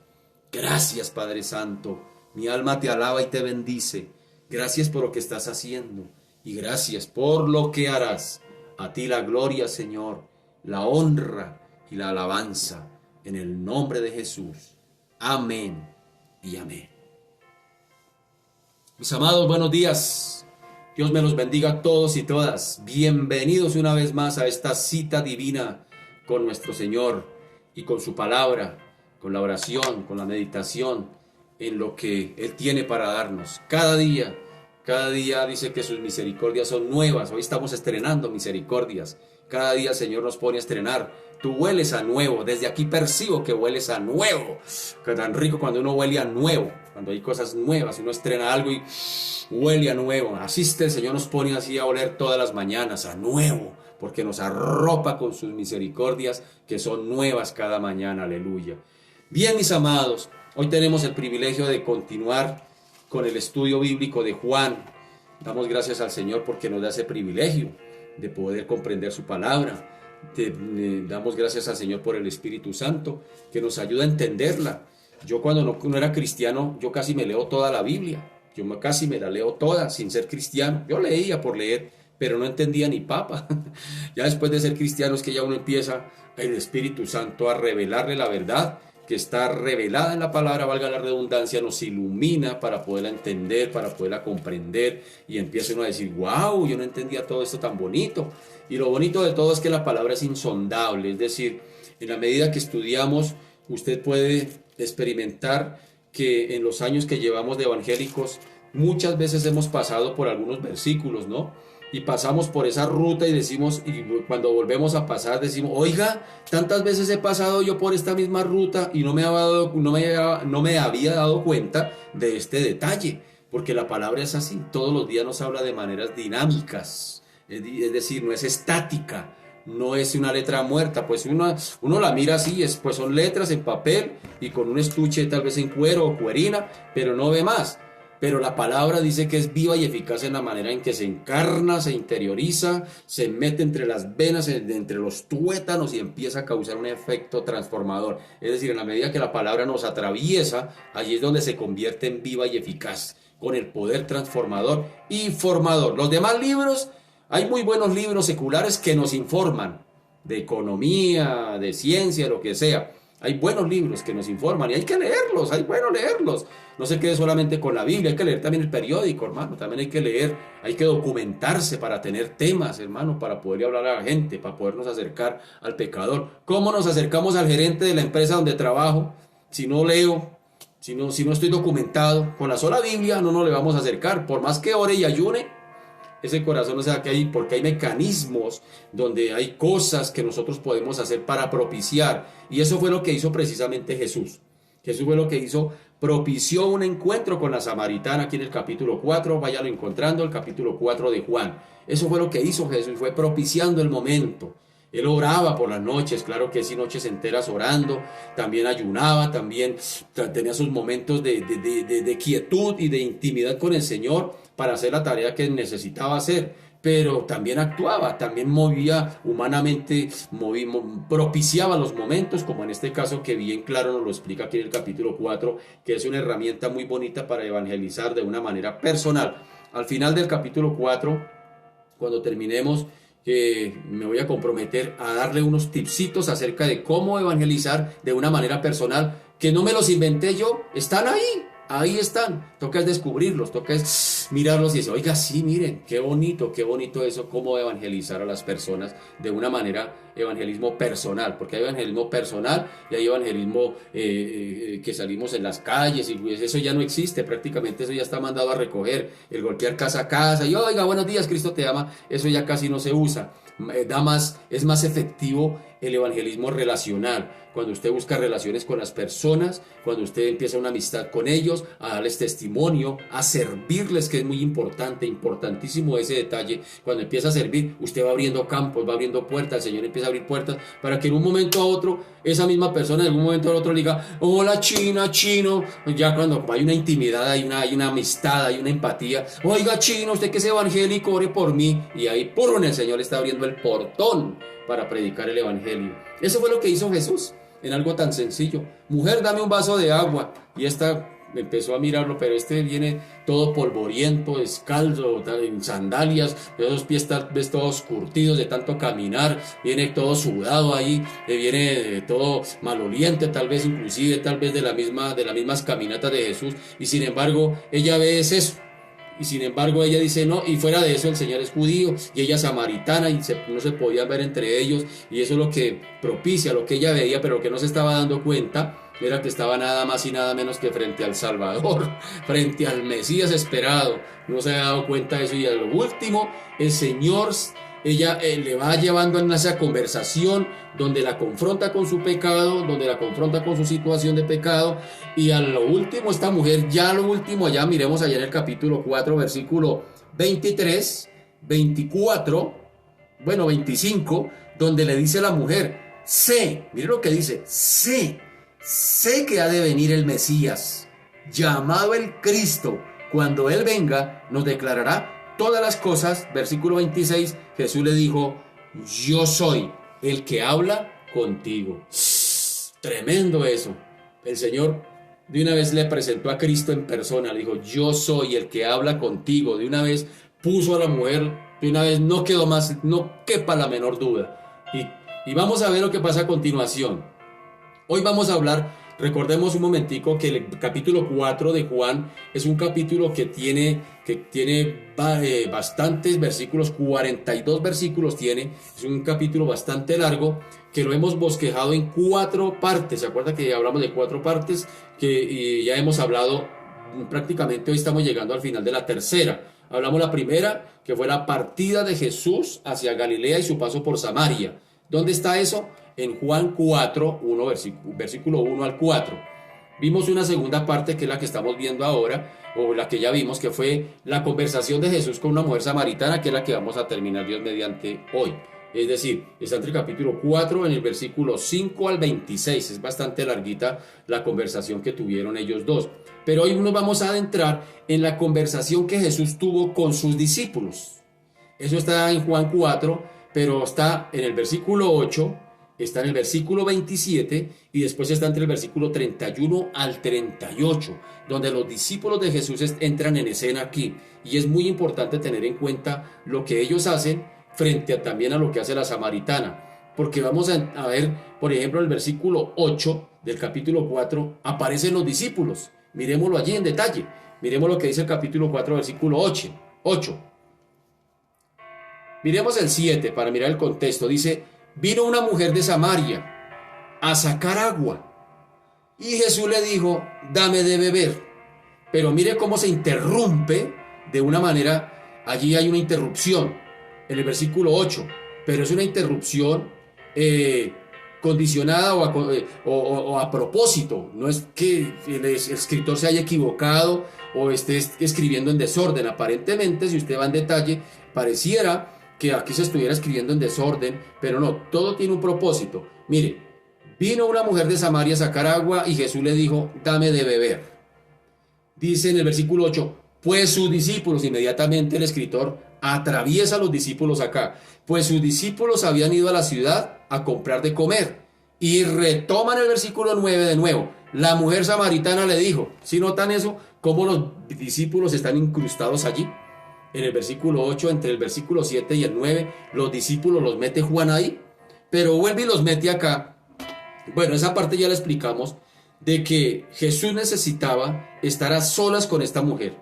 Gracias, Padre Santo. Mi alma te alaba y te bendice. Gracias por lo que estás haciendo y gracias por lo que harás. A ti la gloria, Señor, la honra y la alabanza en el nombre de Jesús. Amén y amén. Mis amados, buenos días. Dios me los bendiga a todos y todas. Bienvenidos una vez más a esta cita divina con nuestro Señor y con su palabra, con la oración, con la meditación en lo que Él tiene para darnos cada día, Cada día dice que sus misericordias son nuevas. Hoy estamos estrenando misericordias. Cada día el Señor nos pone a estrenar. Tú hueles a nuevo. Desde aquí percibo que hueles a nuevo. Que tan rico cuando uno huele a nuevo. Cuando hay cosas nuevas. Uno estrena algo y huele a nuevo. Así el Señor nos pone así a oler todas las mañanas a nuevo. Porque nos arropa con sus misericordias que son nuevas cada mañana. Aleluya. Bien, mis amados. Hoy tenemos el privilegio de continuar con el estudio bíblico de Juan. Damos gracias al Señor porque nos da ese privilegio de poder comprender su palabra. Damos gracias al Señor por el Espíritu Santo que nos ayuda a entenderla. Yo cuando no era cristiano, yo casi me leo toda la Biblia. Yo casi me la leo toda sin ser cristiano. Yo leía por leer, pero no entendía ni papa. Ya después de ser cristiano es que ya uno empieza el Espíritu Santo a revelarle la verdad que está revelada en la palabra, valga la redundancia, nos ilumina para poderla entender, para poderla comprender, y empieza uno a decir, wow, yo no entendía todo esto tan bonito. Y lo bonito de todo es que la palabra es insondable, es decir, en la medida que estudiamos, usted puede experimentar que en los años que llevamos de evangélicos, muchas veces hemos pasado por algunos versículos, ¿no? Y pasamos por esa ruta y decimos, y cuando volvemos a pasar decimos, oiga, tantas veces he pasado yo por esta misma ruta y no me había dado cuenta de este detalle, porque la palabra es así, todos los días nos habla de maneras dinámicas, es decir, no es estática, no es una letra muerta, pues uno la mira así, pues son letras en papel y con un estuche tal vez en cuero o cuerina, pero no ve más. Pero la palabra dice que es viva y eficaz en la manera en que se encarna, se interioriza, se mete entre las venas, entre los tuétanos y empieza a causar un efecto transformador. Es decir, en la medida que la palabra nos atraviesa, allí es donde se convierte en viva y eficaz, con el poder transformador y formador. Los demás libros, hay muy buenos libros seculares que nos informan de economía, de ciencia, lo que sea. Hay buenos libros que nos informan y hay que leerlos, hay bueno leerlos. No se quede solamente con la Biblia, hay que leer también el periódico, hermano. También hay que leer, hay que documentarse para tener temas, hermano, para poder hablar a la gente, para podernos acercar al pecador. ¿Cómo nos acercamos al gerente de la empresa donde trabajo? Si no leo, si no estoy documentado, con la sola Biblia no nos le vamos a acercar. Por más que ore y ayune, ese corazón no se va a caer porque hay mecanismos donde hay cosas que nosotros podemos hacer para propiciar. Y eso fue lo que hizo precisamente Jesús. Jesús fue lo que hizo, propició un encuentro con la samaritana aquí en el capítulo 4, váyalo encontrando, el capítulo 4 de Juan. Eso fue lo que hizo Jesús, fue propiciando el momento. Él oraba por las noches, claro que sí, noches enteras orando, también ayunaba, también tenía sus momentos de quietud y de intimidad con el Señor para hacer la tarea que necesitaba hacer, pero también actuaba, también movía humanamente, propiciaba los momentos, como en este caso que bien claro nos lo explica aquí en el capítulo 4, que es una herramienta muy bonita para evangelizar de una manera personal. Al final del capítulo 4, cuando terminemos, me voy a comprometer a darle unos tipsitos acerca de cómo evangelizar de una manera personal, que no me los inventé yo, están ahí están, toca es descubrirlos, toca es mirarlos y decir, oiga, sí, miren, qué bonito eso, cómo evangelizar a las personas de una manera, evangelismo personal, porque hay evangelismo personal y hay evangelismo que salimos en las calles y pues eso ya no existe, prácticamente eso ya está mandado a recoger, el golpear casa a casa y oiga, buenos días, Cristo te ama, eso ya casi no se usa. Es más efectivo el evangelismo relacional, cuando usted busca relaciones con las personas, cuando usted empieza una amistad con ellos, a darles testimonio, a servirles, que es muy importante, importantísimo ese detalle. Cuando empieza a servir, usted va abriendo campos, va abriendo puertas, el Señor empieza a abrir puertas para que en un momento a otro, esa misma persona en algún momento a otro le diga, hola China, chino, ya cuando hay una intimidad, hay una amistad, hay una empatía, oiga chino, usted que es evangélico, ore por mí, y ahí, ¡pum!, el Señor está abriendo el portón para predicar el evangelio. Eso fue lo que hizo Jesús en algo tan sencillo. Mujer, dame un vaso de agua. Y esta empezó a mirarlo, pero este viene todo polvoriento, descalzo, en sandalias, esos pies tal vez todos curtidos de tanto caminar, viene todo sudado ahí, viene todo maloliente, tal vez inclusive, tal vez de las mismas caminatas de Jesús. Y sin embargo, ella ve eso. Y sin embargo ella dice no, y fuera de eso el Señor es judío y ella es samaritana y no se podía ver entre ellos, y eso es lo que propicia lo que ella veía, pero lo que no se estaba dando cuenta Mira que estaba nada más y nada menos que frente al Salvador, frente al Mesías esperado. No se había dado cuenta de eso y a lo último el Señor, ella le va llevando en esa conversación donde la confronta con su pecado, donde la confronta con su situación de pecado, y a lo último esta mujer, ya a lo último, allá miremos allá en el capítulo 4, versículo 23, 24, bueno, 25, donde le dice a la mujer, mire lo que dice, sé que ha de venir el Mesías, llamado el Cristo. Cuando Él venga, nos declarará todas las cosas. Versículo 26, Jesús le dijo, yo soy el que habla contigo. Tremendo eso. El Señor de una vez le presentó a Cristo en persona, le dijo, yo soy el que habla contigo. De una vez puso a la mujer, de una vez no quedó más, no quepa la menor duda. Y vamos a ver lo que pasa a continuación. Hoy vamos a hablar, recordemos un momentico que el capítulo 4 de Juan es un capítulo que tiene bastantes versículos, 42 versículos tiene, es un capítulo bastante largo que lo hemos bosquejado en 4 partes. ¿Se acuerda que hablamos de 4 partes? Que ya hemos hablado prácticamente, hoy estamos llegando al final de la tercera. Hablamos la primera, que fue la partida de Jesús hacia Galilea y su paso por Samaria. ¿Dónde está eso? En Juan 4, versículo 1 al 4. Vimos una segunda parte que es la que estamos viendo ahora, o la que ya vimos, que fue la conversación de Jesús con una mujer samaritana, que es la que vamos a terminar Dios mediante hoy. Es decir, está entre el capítulo 4 en el versículo 5 al 26. Es bastante larguita la conversación que tuvieron ellos dos. Pero hoy nos vamos a adentrar en la conversación que Jesús tuvo con sus discípulos. Eso está en Juan 4, pero está en el versículo 8, está en el versículo 27 y después está entre el versículo 31 al 38, donde los discípulos de Jesús entran en escena aquí. Y es muy importante tener en cuenta lo que ellos hacen frente también a lo que hace la samaritana. Porque vamos a ver, por ejemplo, el versículo 8 del capítulo 4, aparecen los discípulos. Miremoslo allí en detalle. Miremos lo que dice el capítulo 4, versículo 8. Miremos el 7 para mirar el contexto. Dice, vino una mujer de Samaria a sacar agua. Y Jesús le dijo, dame de beber. Pero mire cómo se interrumpe de una manera, allí hay una interrupción en el versículo 8. Pero es una interrupción condicionada o a propósito. No es que el escritor se haya equivocado o esté escribiendo en desorden. Aparentemente, si usted va en detalle, pareciera que aquí se estuviera escribiendo en desorden, pero no, todo tiene un propósito. Mire, vino una mujer de Samaria a sacar agua y Jesús le dijo, dame de beber. Dice en el versículo 8, pues sus discípulos, inmediatamente el escritor atraviesa a los discípulos acá, pues sus discípulos habían ido a la ciudad a comprar de comer. Y retoman el versículo 9 de nuevo. La mujer samaritana le dijo, ¿sí notan eso? ¿Cómo los discípulos están incrustados allí? En el versículo 8, entre el versículo 7 y el 9, los discípulos los mete Juan ahí, pero vuelve y los mete acá. Bueno, esa parte ya la explicamos, de que Jesús necesitaba estar a solas con esta mujer.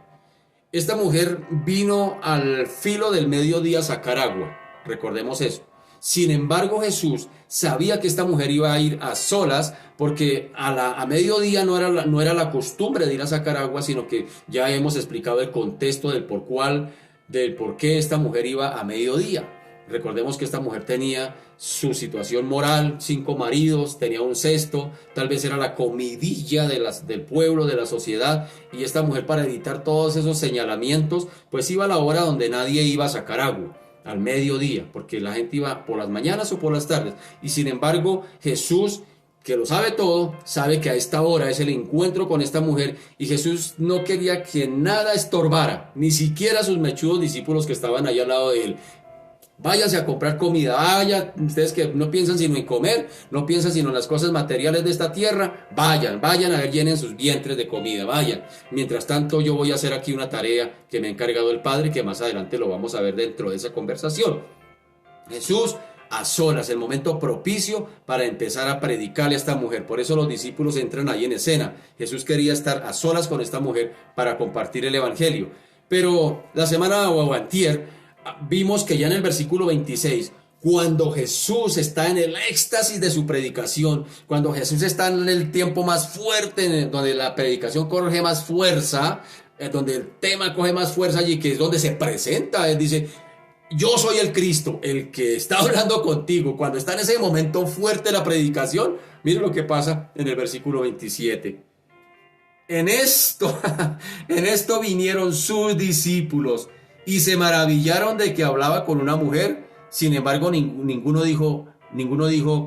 Esta mujer vino al filo del mediodía a sacar agua, recordemos eso. Sin embargo, Jesús sabía que esta mujer iba a ir a solas porque a mediodía no era la costumbre de ir a sacar agua, sino que ya hemos explicado el contexto del por qué esta mujer iba a mediodía. Recordemos que esta mujer tenía su situación moral, 5 maridos, tenía un cesto, tal vez era la comidilla del pueblo, de la sociedad, y esta mujer, para evitar todos esos señalamientos, pues iba a la hora donde nadie iba a sacar agua, al mediodía, porque la gente iba por las mañanas o por las tardes. Y sin embargo, Jesús, que lo sabe todo, sabe que a esta hora es el encuentro con esta mujer, y Jesús no quería que nada estorbara, ni siquiera sus mechudos discípulos que estaban allá al lado de él. Váyanse a comprar comida, vaya, ustedes que no piensan sino en comer, no piensan sino en las cosas materiales de esta tierra, vayan a ver, llenen sus vientres de comida, vayan. Mientras tanto, yo voy a hacer aquí una tarea que me ha encargado el Padre, que más adelante lo vamos a ver dentro de esa conversación. Jesús a solas, el momento propicio para empezar a predicarle a esta mujer. Por eso los discípulos entran ahí en escena. Jesús quería estar a solas con esta mujer para compartir el evangelio. Pero la semana o antier vimos que ya en el versículo 26, cuando Jesús está en el éxtasis de su predicación, cuando Jesús está en el tiempo más fuerte, donde la predicación coge más fuerza, donde el tema coge más fuerza allí, que es donde se presenta, él dice: yo soy el Cristo, el que está hablando contigo. Cuando está en ese momento fuerte de la predicación, miren lo que pasa en el versículo 27. En esto, en esto vinieron sus discípulos y se maravillaron de que hablaba con una mujer. Sin embargo, ninguno dijo,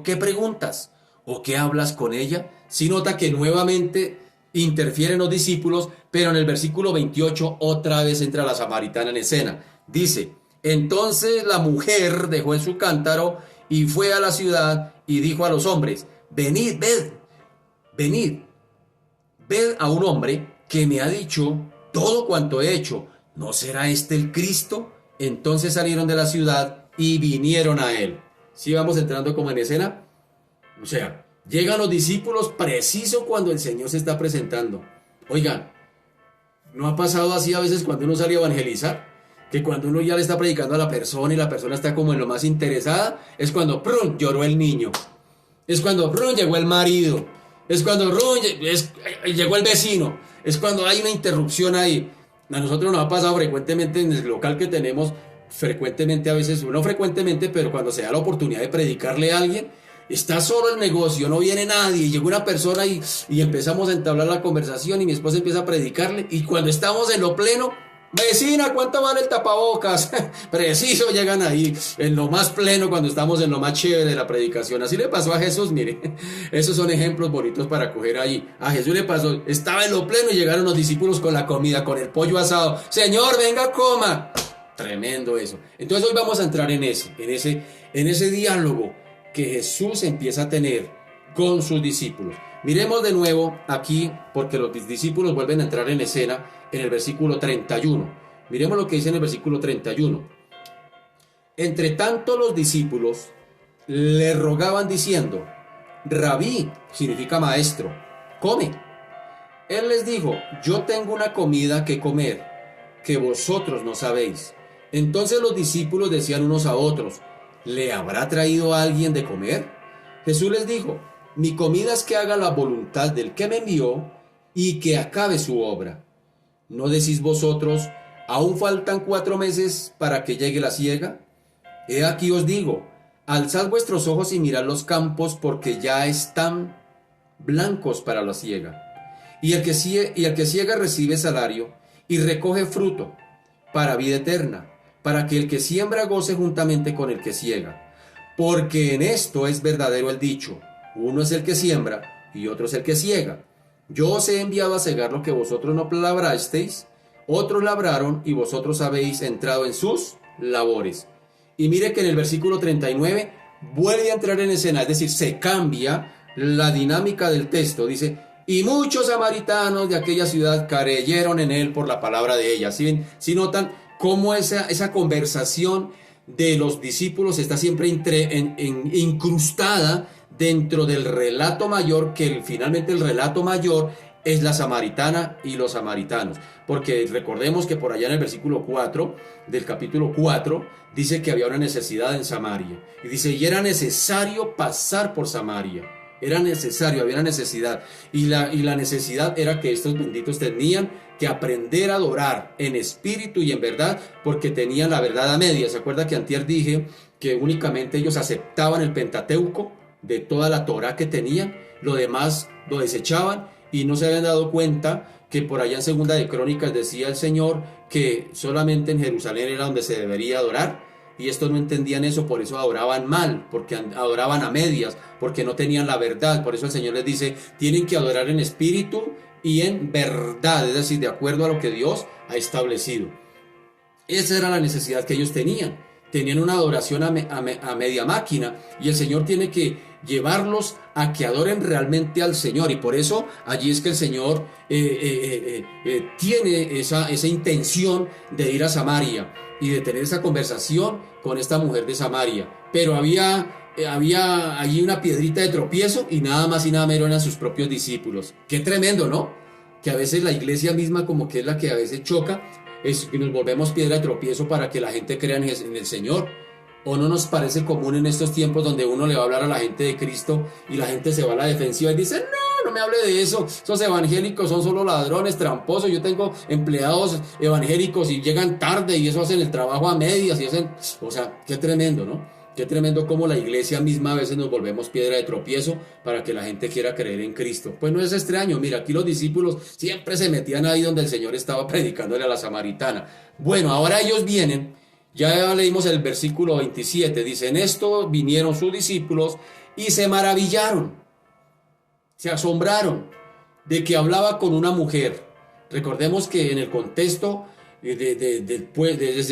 ¿qué preguntas? ¿O qué hablas con ella? Sí, nota que nuevamente interfieren los discípulos, pero en el versículo 28 otra vez entra la samaritana en escena. Dice: entonces la mujer dejó en su cántaro y fue a la ciudad y dijo a los hombres: venid, ved a un hombre que me ha dicho todo cuanto he hecho. ¿No será este el Cristo? Entonces salieron de la ciudad y vinieron a él. ¿Sí vamos entrando como en escena? O sea, llegan los discípulos preciso cuando el Señor se está presentando. Oigan, ¿no ha pasado así a veces cuando uno sale a evangelizar? Que cuando uno ya le está predicando a la persona y la persona está como en lo más interesada, es cuando ¡prum!, lloró el niño. Es cuando ¡prum!, llegó el marido. Es cuando llegó el vecino. Es cuando hay una interrupción ahí. A nosotros nos ha pasado frecuentemente en el local que tenemos, frecuentemente a veces, no frecuentemente, pero cuando se da la oportunidad de predicarle a alguien, está solo el negocio, no viene nadie, y llegó una persona y empezamos a entablar la conversación y mi esposa empieza a predicarle, y cuando estamos en lo pleno: vecina, ¿cuánto vale el tapabocas? Preciso, llegan ahí en lo más pleno, cuando estamos en lo más chévere de la predicación. Así le pasó a Jesús, mire. Esos son ejemplos bonitos para coger ahí. A Jesús le pasó, estaba en lo pleno y llegaron los discípulos con la comida, con el pollo asado. Señor, venga, coma. Tremendo eso. Entonces hoy vamos a entrar en ese diálogo que Jesús empieza a tener con sus discípulos. Miremos de nuevo aquí, porque los discípulos vuelven a entrar en escena en el versículo 31. Miremos lo que dice en el versículo 31. Entre tanto los discípulos le rogaban diciendo: Rabí, significa maestro, come. Él les dijo: yo tengo una comida que comer, que vosotros no sabéis. Entonces los discípulos decían unos a otros: ¿le habrá traído a alguien de comer? Jesús les dijo: mi comida es que haga la voluntad del que me envió y que acabe su obra. ¿No decís vosotros: aún faltan 4 meses para que llegue la siega? He aquí os digo: alzad vuestros ojos y mirad los campos, porque ya están blancos para la siega. Y el que siega recibe salario y recoge fruto para vida eterna, para que el que siembra goce juntamente con el que siega. Porque en esto es verdadero el dicho: uno es el que siembra y otro es el que siega. Yo os he enviado a segar lo que vosotros no labrasteis, otros labraron y vosotros habéis entrado en sus labores. Y mire que en el versículo 39 vuelve a entrar en escena, es decir, se cambia la dinámica del texto. Dice: y muchos samaritanos de aquella ciudad creyeron en él por la palabra de ella. ¿Sí notan cómo esa conversación de los discípulos está siempre incrustada dentro del relato mayor, que finalmente el relato mayor es la samaritana y los samaritanos? Porque recordemos que por allá en el versículo 4 del capítulo 4 dice que había una necesidad en Samaria. Y dice: y era necesario pasar por Samaria. Era necesario, había una necesidad. Y la necesidad era que estos benditos tenían que aprender a adorar en espíritu y en verdad, porque tenían la verdad a medias. ¿Se acuerda que antier dije que únicamente ellos aceptaban el Pentateuco de toda la Torá que tenían? Lo demás lo desechaban y no se habían dado cuenta que por allá en Segunda de Crónicas decía el Señor que solamente en Jerusalén era donde se debería adorar. Y estos no entendían eso, por eso adoraban mal, porque adoraban a medias, porque no tenían la verdad. Por eso el Señor les dice: tienen que adorar en espíritu y en verdad, es decir, de acuerdo a lo que Dios ha establecido. Esa era la necesidad que ellos tenían. Tenían una adoración a media máquina, y el Señor tiene que llevarlos a que adoren realmente al Señor. Y por eso allí es que el Señor tiene esa intención de ir a Samaria y de tener esa conversación con esta mujer de Samaria. Pero había allí una piedrita de tropiezo, y nada más y nada menos eran sus propios discípulos. Qué tremendo, ¿no? Que a veces la iglesia misma como que es la que a veces choca, es que nos volvemos piedra de tropiezo para que la gente crea en el Señor. ¿O no nos parece común en estos tiempos donde uno le va a hablar a la gente de Cristo y la gente se va a la defensiva y dice, no, no me hable de eso, esos evangélicos son solo ladrones, tramposos, yo tengo empleados evangélicos y llegan tarde y eso hacen el trabajo a medias y hacen, o sea, qué tremendo, ¿no? Qué tremendo cómo la iglesia misma a veces nos volvemos piedra de tropiezo para que la gente quiera creer en Cristo. Pues no es extraño, mira, aquí los discípulos siempre se metían ahí donde el Señor estaba predicándole a la samaritana. Bueno, ahora ellos vienen, ya leímos el versículo 27, dice, en esto vinieron sus discípulos y se maravillaron, se asombraron de que hablaba con una mujer. Recordemos que en el contexto desde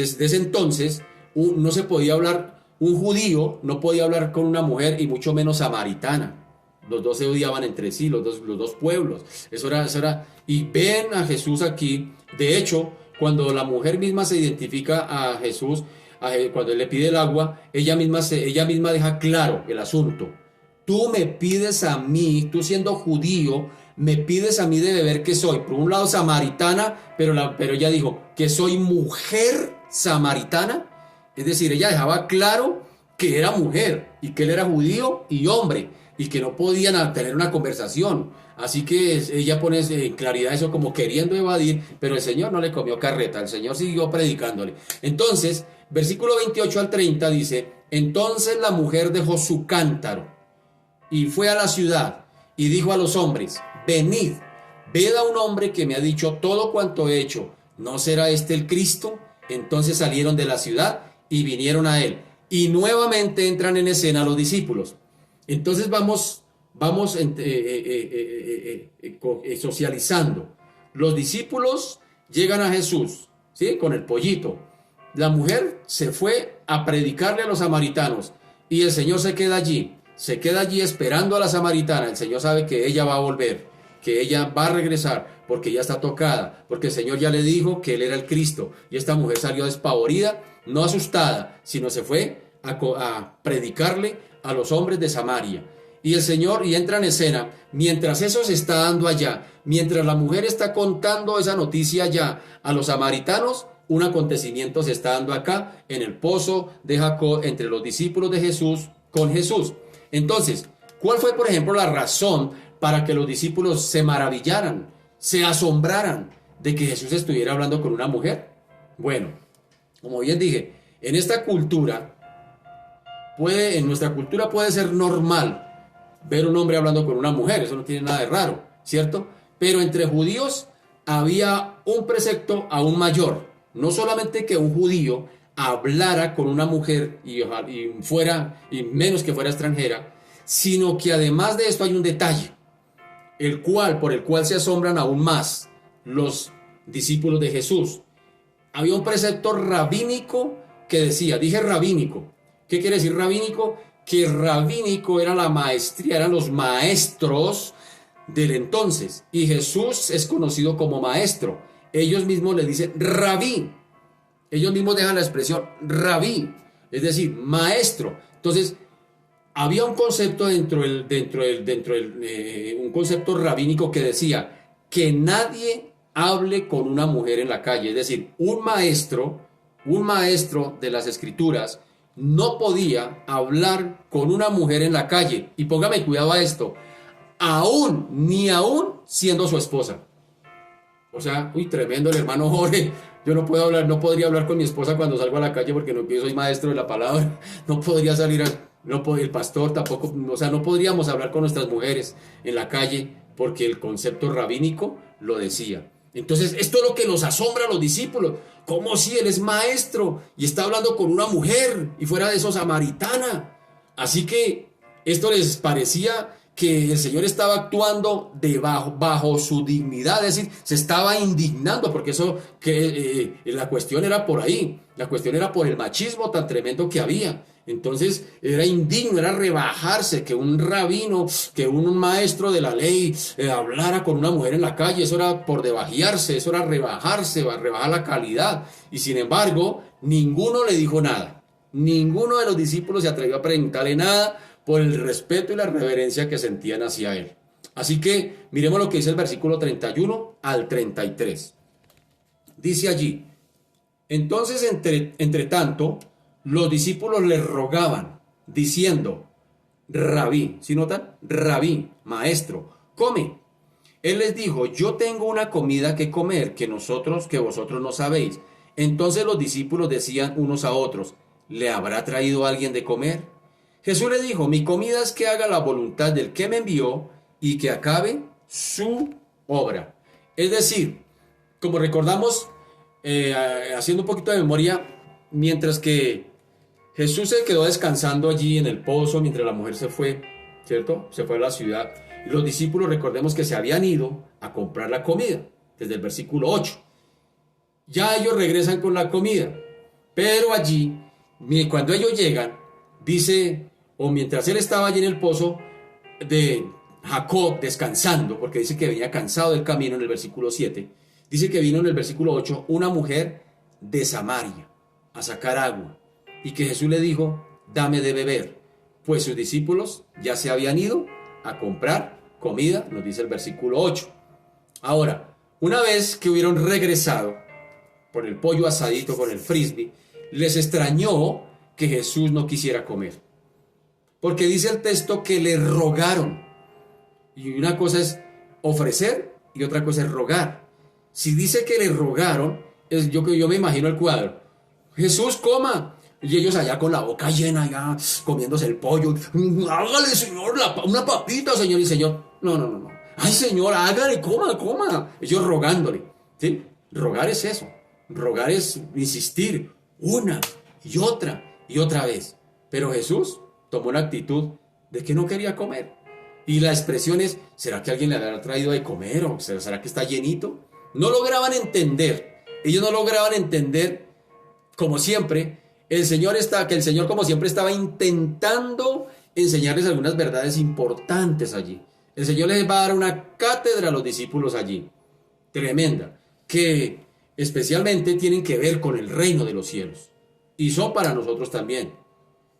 ese entonces no se podía hablar. Un judío no podía hablar con una mujer y mucho menos samaritana. Los dos se odiaban entre sí, los dos pueblos. Eso era. Y ven a Jesús aquí. De hecho, cuando la mujer misma se identifica a Jesús, cuando él le pide el agua, ella misma deja claro el asunto. Tú me pides a mí, tú siendo judío, me pides a mí de beber que soy. Por un lado samaritana, pero ella dijo que soy mujer samaritana. Es decir, ella dejaba claro que era mujer y que él era judío y hombre y que no podían tener una conversación. Así que ella pone en claridad eso como queriendo evadir, pero el Señor no le comió carreta, el Señor siguió predicándole. Entonces, versículo 28 al 30 dice, entonces la mujer dejó su cántaro y fue a la ciudad y dijo a los hombres, venid, ved a un hombre que me ha dicho todo cuanto he hecho, ¿no será este el Cristo? Entonces salieron de la ciudad y vinieron a él. Y nuevamente entran en escena los discípulos. Entonces vamos socializando. Los discípulos llegan a Jesús, ¿sí? Con el pollito. La mujer se fue a predicarle a los samaritanos y el Señor se queda allí esperando a la samaritana. El Señor sabe que ella va a volver, que ella va a regresar, porque ya está tocada, porque el Señor ya le dijo que Él era el Cristo. Y esta mujer salió despavorida, no asustada, sino se fue a predicarle a los hombres de Samaria. Y el Señor entra en escena, mientras eso se está dando allá, mientras la mujer está contando esa noticia allá a los samaritanos, un acontecimiento se está dando acá, en el pozo de Jacob, entre los discípulos de Jesús, con Jesús. Entonces, ¿cuál fue, por ejemplo, la razón para que los discípulos se maravillaran, se asombraran de que Jesús estuviera hablando con una mujer? Bueno, como bien dije, en nuestra cultura puede ser normal ver un hombre hablando con una mujer, eso no tiene nada de raro, ¿cierto? Pero entre judíos había un precepto aún mayor, no solamente que un judío hablara con una mujer y menos que fuera extranjera, sino que además de esto hay un detalle, por el cual se asombran aún más los discípulos de Jesús. Había un precepto rabínico que decía, dije rabínico, ¿qué quiere decir rabínico? Que rabínico era la maestría, eran los maestros del entonces, y Jesús es conocido como maestro. Ellos mismos le dicen rabí, ellos mismos dejan la expresión rabí, es decir, maestro. Entonces, había un concepto un concepto rabínico que decía que nadie hable con una mujer en la calle, es decir, un maestro de las escrituras no podía hablar con una mujer en la calle. Y póngame cuidado a esto, ni aún siendo su esposa. O sea, tremendo el hermano Jorge. Yo no podría hablar con mi esposa cuando salgo a la calle porque yo soy maestro de la palabra. No podría salir, el pastor tampoco, o sea, no podríamos hablar con nuestras mujeres en la calle porque el concepto rabínico lo decía. Entonces, esto es lo que nos asombra a los discípulos. ¿Cómo si él es maestro y está hablando con una mujer y fuera de eso samaritana? Así que esto les parecía que el Señor estaba actuando bajo su dignidad, es decir, se estaba indignando, porque la cuestión era por ahí, la cuestión era por el machismo tan tremendo que había. Entonces era indigno, era rebajarse que un rabino, que un maestro de la ley hablara con una mujer en la calle. Eso era por debajearse, eso era rebajar la calidad. Y sin embargo, ninguno le dijo nada. Ninguno de los discípulos se atrevió a preguntarle nada por el respeto y la reverencia que sentían hacia él. Así que miremos lo que dice el versículo 31 al 33. Dice allí, entonces entre tanto, los discípulos le rogaban, diciendo, Rabí, ¿sí notan? Rabí, maestro, come. Él les dijo, yo tengo una comida que comer que vosotros no sabéis. Entonces los discípulos decían unos a otros, ¿le habrá traído alguien de comer? Jesús le dijo, mi comida es que haga la voluntad del que me envió y que acabe su obra. Es decir, como recordamos, haciendo un poquito de memoria, mientras que Jesús se quedó descansando allí en el pozo, mientras la mujer se fue, ¿cierto? Se fue a la ciudad. Y los discípulos, recordemos que se habían ido a comprar la comida, desde el versículo 8. Ya ellos regresan con la comida, pero allí, cuando ellos llegan, dice, o mientras él estaba allí en el pozo de Jacob descansando, porque dice que venía cansado del camino en el versículo 7, dice que vino en el versículo 8 una mujer de Samaria a sacar agua, y que Jesús le dijo, dame de beber, pues sus discípulos ya se habían ido a comprar comida, nos dice el versículo 8. Ahora, una vez que hubieron regresado por el pollo asadito, con el frisbee, les extrañó que Jesús no quisiera comer. Porque dice el texto que le rogaron. Y una cosa es ofrecer y otra cosa es rogar. Si dice que le rogaron, yo me imagino el cuadro. Jesús, coma. Y ellos allá con la boca llena, ya comiéndose el pollo. Hágale, Señor, una papita, Señor. Y Señor, no. Ay, Señor, hágale, coma. Ellos rogándole. ¿Sí? Rogar es eso. Rogar es insistir una y otra vez. Pero Jesús tomó la actitud de que no quería comer. Y la expresión es, ¿será que alguien le habrá traído de comer? ¿O será que está llenito? No lograban entender. Ellos no lograban entender, como siempre, que el Señor como siempre estaba intentando enseñarles algunas verdades importantes allí. El Señor les va a dar una cátedra a los discípulos allí. Tremenda. Que especialmente tienen que ver con el reino de los cielos. Y son para nosotros también.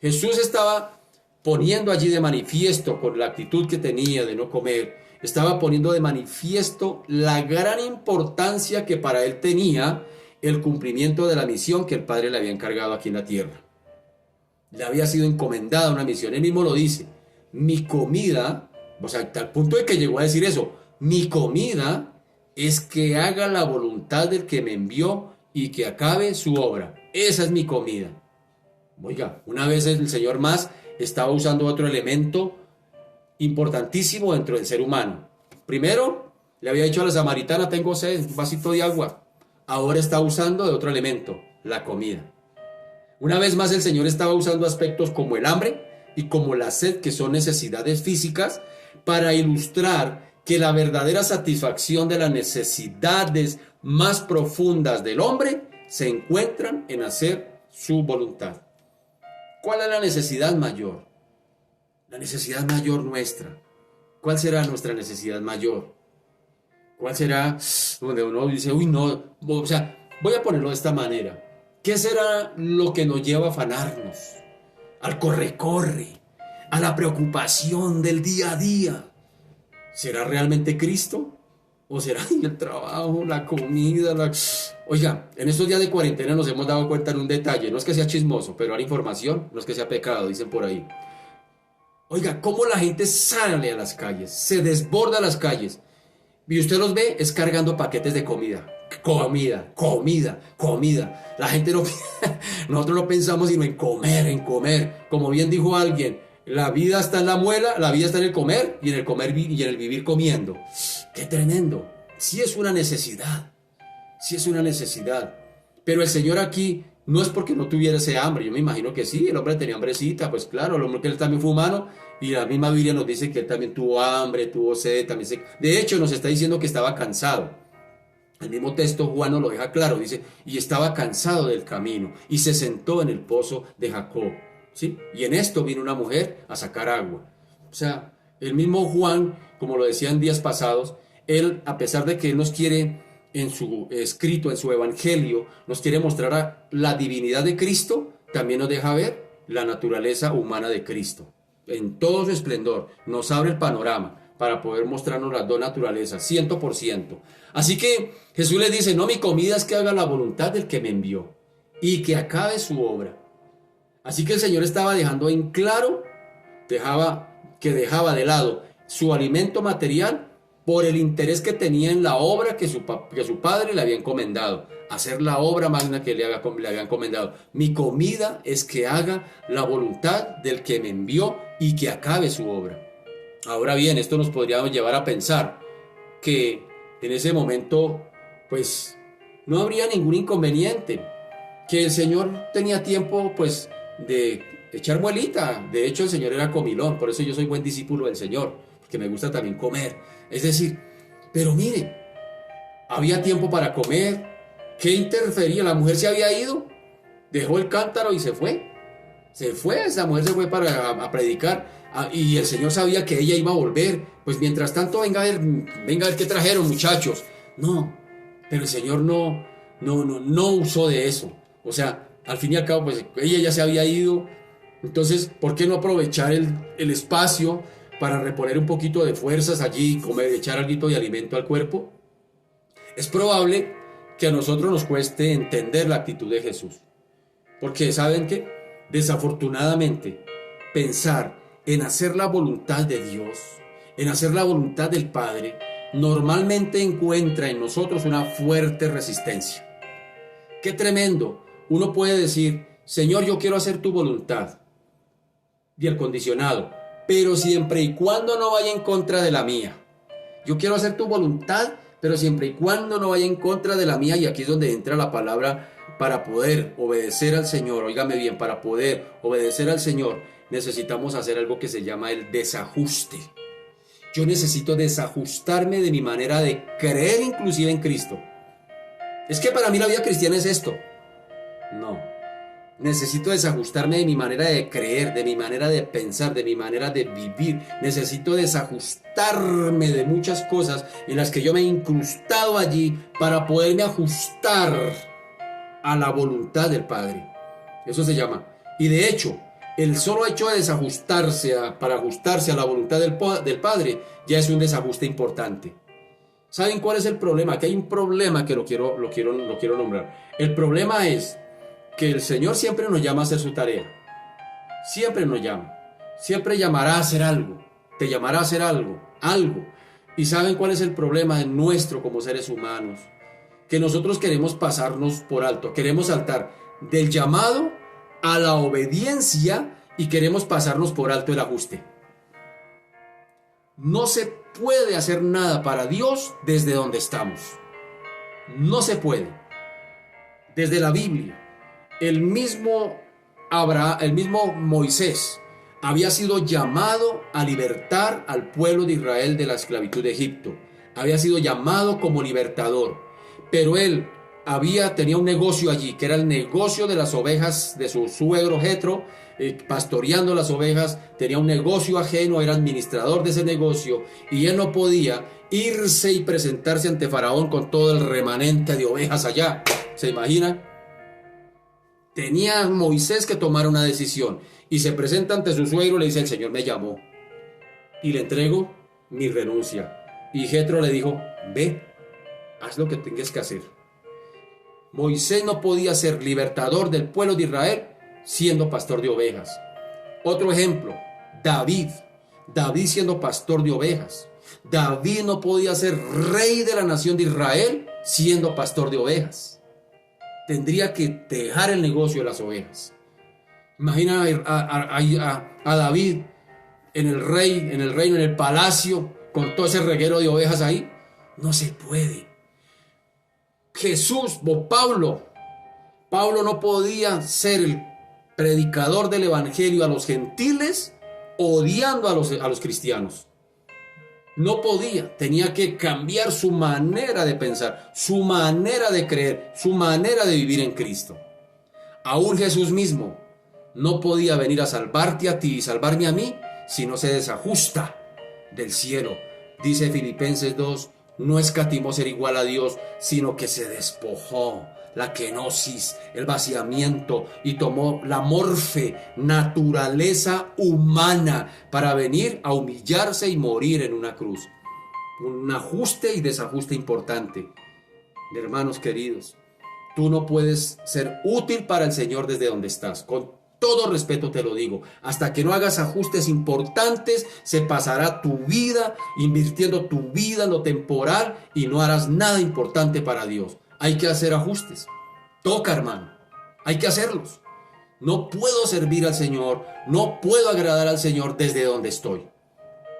Jesús estaba poniendo allí de manifiesto, con la actitud que tenía de no comer, estaba poniendo de manifiesto la gran importancia que para él tenía el cumplimiento de la misión que el Padre le había encargado aquí en la tierra. Le había sido encomendada una misión. Él mismo lo dice. Mi comida, o sea, hasta el punto de que llegó a decir eso, mi comida es que haga la voluntad del que me envió y que acabe su obra. Esa es mi comida. Oiga, una vez el Señor más estaba usando otro elemento importantísimo dentro del ser humano. Primero, le había dicho a la samaritana, tengo sed, un vasito de agua. Ahora está usando de otro elemento, la comida. Una vez más el Señor estaba usando aspectos como el hambre y como la sed, que son necesidades físicas, para ilustrar que la verdadera satisfacción de las necesidades más profundas del hombre se encuentran en hacer su voluntad. ¿Cuál es la necesidad mayor? La necesidad mayor nuestra. ¿Cuál será nuestra necesidad mayor? ¿Cuál será donde uno dice, uy, no, o sea, voy a ponerlo de esta manera? ¿Qué será lo que nos lleva a afanarnos? Al corre-corre, a la preocupación del día a día. ¿Será realmente Cristo? ¿O será el trabajo, la comida? Oiga, en estos días de cuarentena nos hemos dado cuenta en un detalle. No es que sea chismoso, pero dar información no es que sea pecado, dicen por ahí. Oiga, cómo la gente sale a las calles, se desborda a las calles. Y usted los ve, es cargando paquetes de comida. Comida. La gente no... Nosotros no pensamos sino en comer. Como bien dijo alguien, la vida está en la muela, la vida está en el comer y en el vivir comiendo. ¡Qué tremendo! Sí es una necesidad. Pero el Señor aquí no es porque no tuviera ese hambre. Yo me imagino que sí, el hombre tenía hambrecita. Pues claro, el hombre que él también fue humano. Y la misma Biblia nos dice que él también tuvo hambre, tuvo sed, De hecho, nos está diciendo que estaba cansado. El mismo texto Juan nos lo deja claro. Dice, y estaba cansado del camino. Y se sentó en el pozo de Jacob. ¿Sí? Y en esto vino una mujer a sacar agua. O sea, el mismo Juan, como lo decía en días pasados, él, a pesar de que él nos quiere, en su escrito, en su evangelio, nos quiere mostrar la divinidad de Cristo, también nos deja ver la naturaleza humana de Cristo. En todo su esplendor, nos abre el panorama para poder mostrarnos las dos naturalezas, 100%. Así que Jesús le dice, no, mi comida es que haga la voluntad del que me envió y que acabe su obra. Así que el Señor estaba dejando en claro, dejaba de lado su alimento material por el interés que tenía en la obra que su padre le había encomendado, hacer la obra magna que le había encomendado. Mi comida es que haga la voluntad del que me envió y que acabe su obra. Ahora bien, esto nos podría llevar a pensar que en ese momento, pues, no habría ningún inconveniente, que el Señor tenía tiempo, pues, de echar muelita. De hecho, el Señor era comilón, por eso yo soy buen discípulo del Señor, porque me gusta también comer. Es decir, pero mire, había tiempo para comer. ¿Qué interfería? La mujer se había ido, dejó el cántaro y se fue. Esa mujer se fue a predicar, y el Señor sabía que ella iba a volver. Pues mientras tanto, venga a ver qué trajeron, muchachos. No, pero el Señor no usó de eso. O sea, al fin y al cabo, pues ella ya se había ido. Entonces, ¿por qué no aprovechar el espacio para reponer un poquito de fuerzas allí, comer, echar algo de alimento al cuerpo? Es probable que a nosotros nos cueste entender la actitud de Jesús. Porque, ¿saben qué? Desafortunadamente, pensar en hacer la voluntad de Dios, en hacer la voluntad del Padre, normalmente encuentra en nosotros una fuerte resistencia. ¡Qué tremendo! Uno puede decir, Señor, yo quiero hacer tu voluntad. Y el condicionado, pero siempre y cuando no vaya en contra de la mía. Yo quiero hacer tu voluntad, pero siempre y cuando no vaya en contra de la mía. Y aquí es donde entra la palabra: para poder obedecer al Señor. Óigame bien, para poder obedecer al Señor necesitamos hacer algo que se llama el desajuste. Yo necesito desajustarme de mi manera de creer inclusive en Cristo. Es que para mí la vida cristiana es esto. No. Necesito desajustarme de mi manera de creer, de mi manera de pensar, de mi manera de vivir. Necesito desajustarme de muchas cosas en las que yo me he incrustado allí para poderme ajustar a la voluntad del Padre. Eso se llama. Y de hecho, el solo hecho de desajustarse para ajustarse a la voluntad del Padre ya es un desajuste importante. ¿Saben cuál es el problema? Que hay un problema que lo quiero nombrar. El problema es que el Señor siempre nos llama a hacer su tarea. Siempre nos llama. Siempre llamará a hacer algo. Te llamará a hacer algo. ¿Y saben cuál es el problema nuestro como seres humanos? Que nosotros queremos pasarnos por alto. Queremos saltar del llamado a la obediencia y queremos pasarnos por alto el ajuste. No se puede hacer nada para Dios desde donde estamos. No se puede. Desde la Biblia, el mismo Moisés había sido llamado a libertar al pueblo de Israel de la esclavitud de Egipto. Había sido llamado como libertador. Pero él tenía un negocio allí, que era el negocio de las ovejas de su suegro Jetro, pastoreando las ovejas. Tenía un negocio ajeno, era administrador de ese negocio, y él no podía irse y presentarse ante Faraón con todo el remanente de ovejas allá. ¿Se imagina? Tenía Moisés que tomar una decisión, y se presenta ante su suegro y le dice: el Señor me llamó y le entrego mi renuncia. Y Jetro le dijo: ve, haz lo que tengas que hacer. Moisés no podía ser libertador del pueblo de Israel siendo pastor de ovejas. Otro ejemplo, David siendo pastor de ovejas. David no podía ser rey de la nación de Israel siendo pastor de ovejas. Tendría que dejar el negocio de las ovejas. Imagina a David en el reino, en el palacio, con todo ese reguero de ovejas ahí. No se puede. Jesús o Pablo no podía ser el predicador del evangelio a los gentiles odiando a los cristianos. No podía, tenía que cambiar su manera de pensar, su manera de creer, su manera de vivir en Cristo. Aún Jesús mismo no podía venir a salvarte a ti y salvarme a mí si no se desajusta del cielo. Dice Filipenses 2, no escatimó ser igual a Dios, sino que se despojó, la kenosis, el vaciamiento, y tomó la morfe, naturaleza humana, para venir a humillarse y morir en una cruz. Un ajuste y desajuste importante. Hermanos queridos, tú no puedes ser útil para el Señor desde donde estás, con todo respeto te lo digo, hasta que no hagas ajustes importantes, se pasará tu vida invirtiendo tu vida en lo temporal y no harás nada importante para Dios. Hay que hacer ajustes. Toca, hermano. Hay que hacerlos. No puedo servir al Señor, no puedo agradar al Señor desde donde estoy.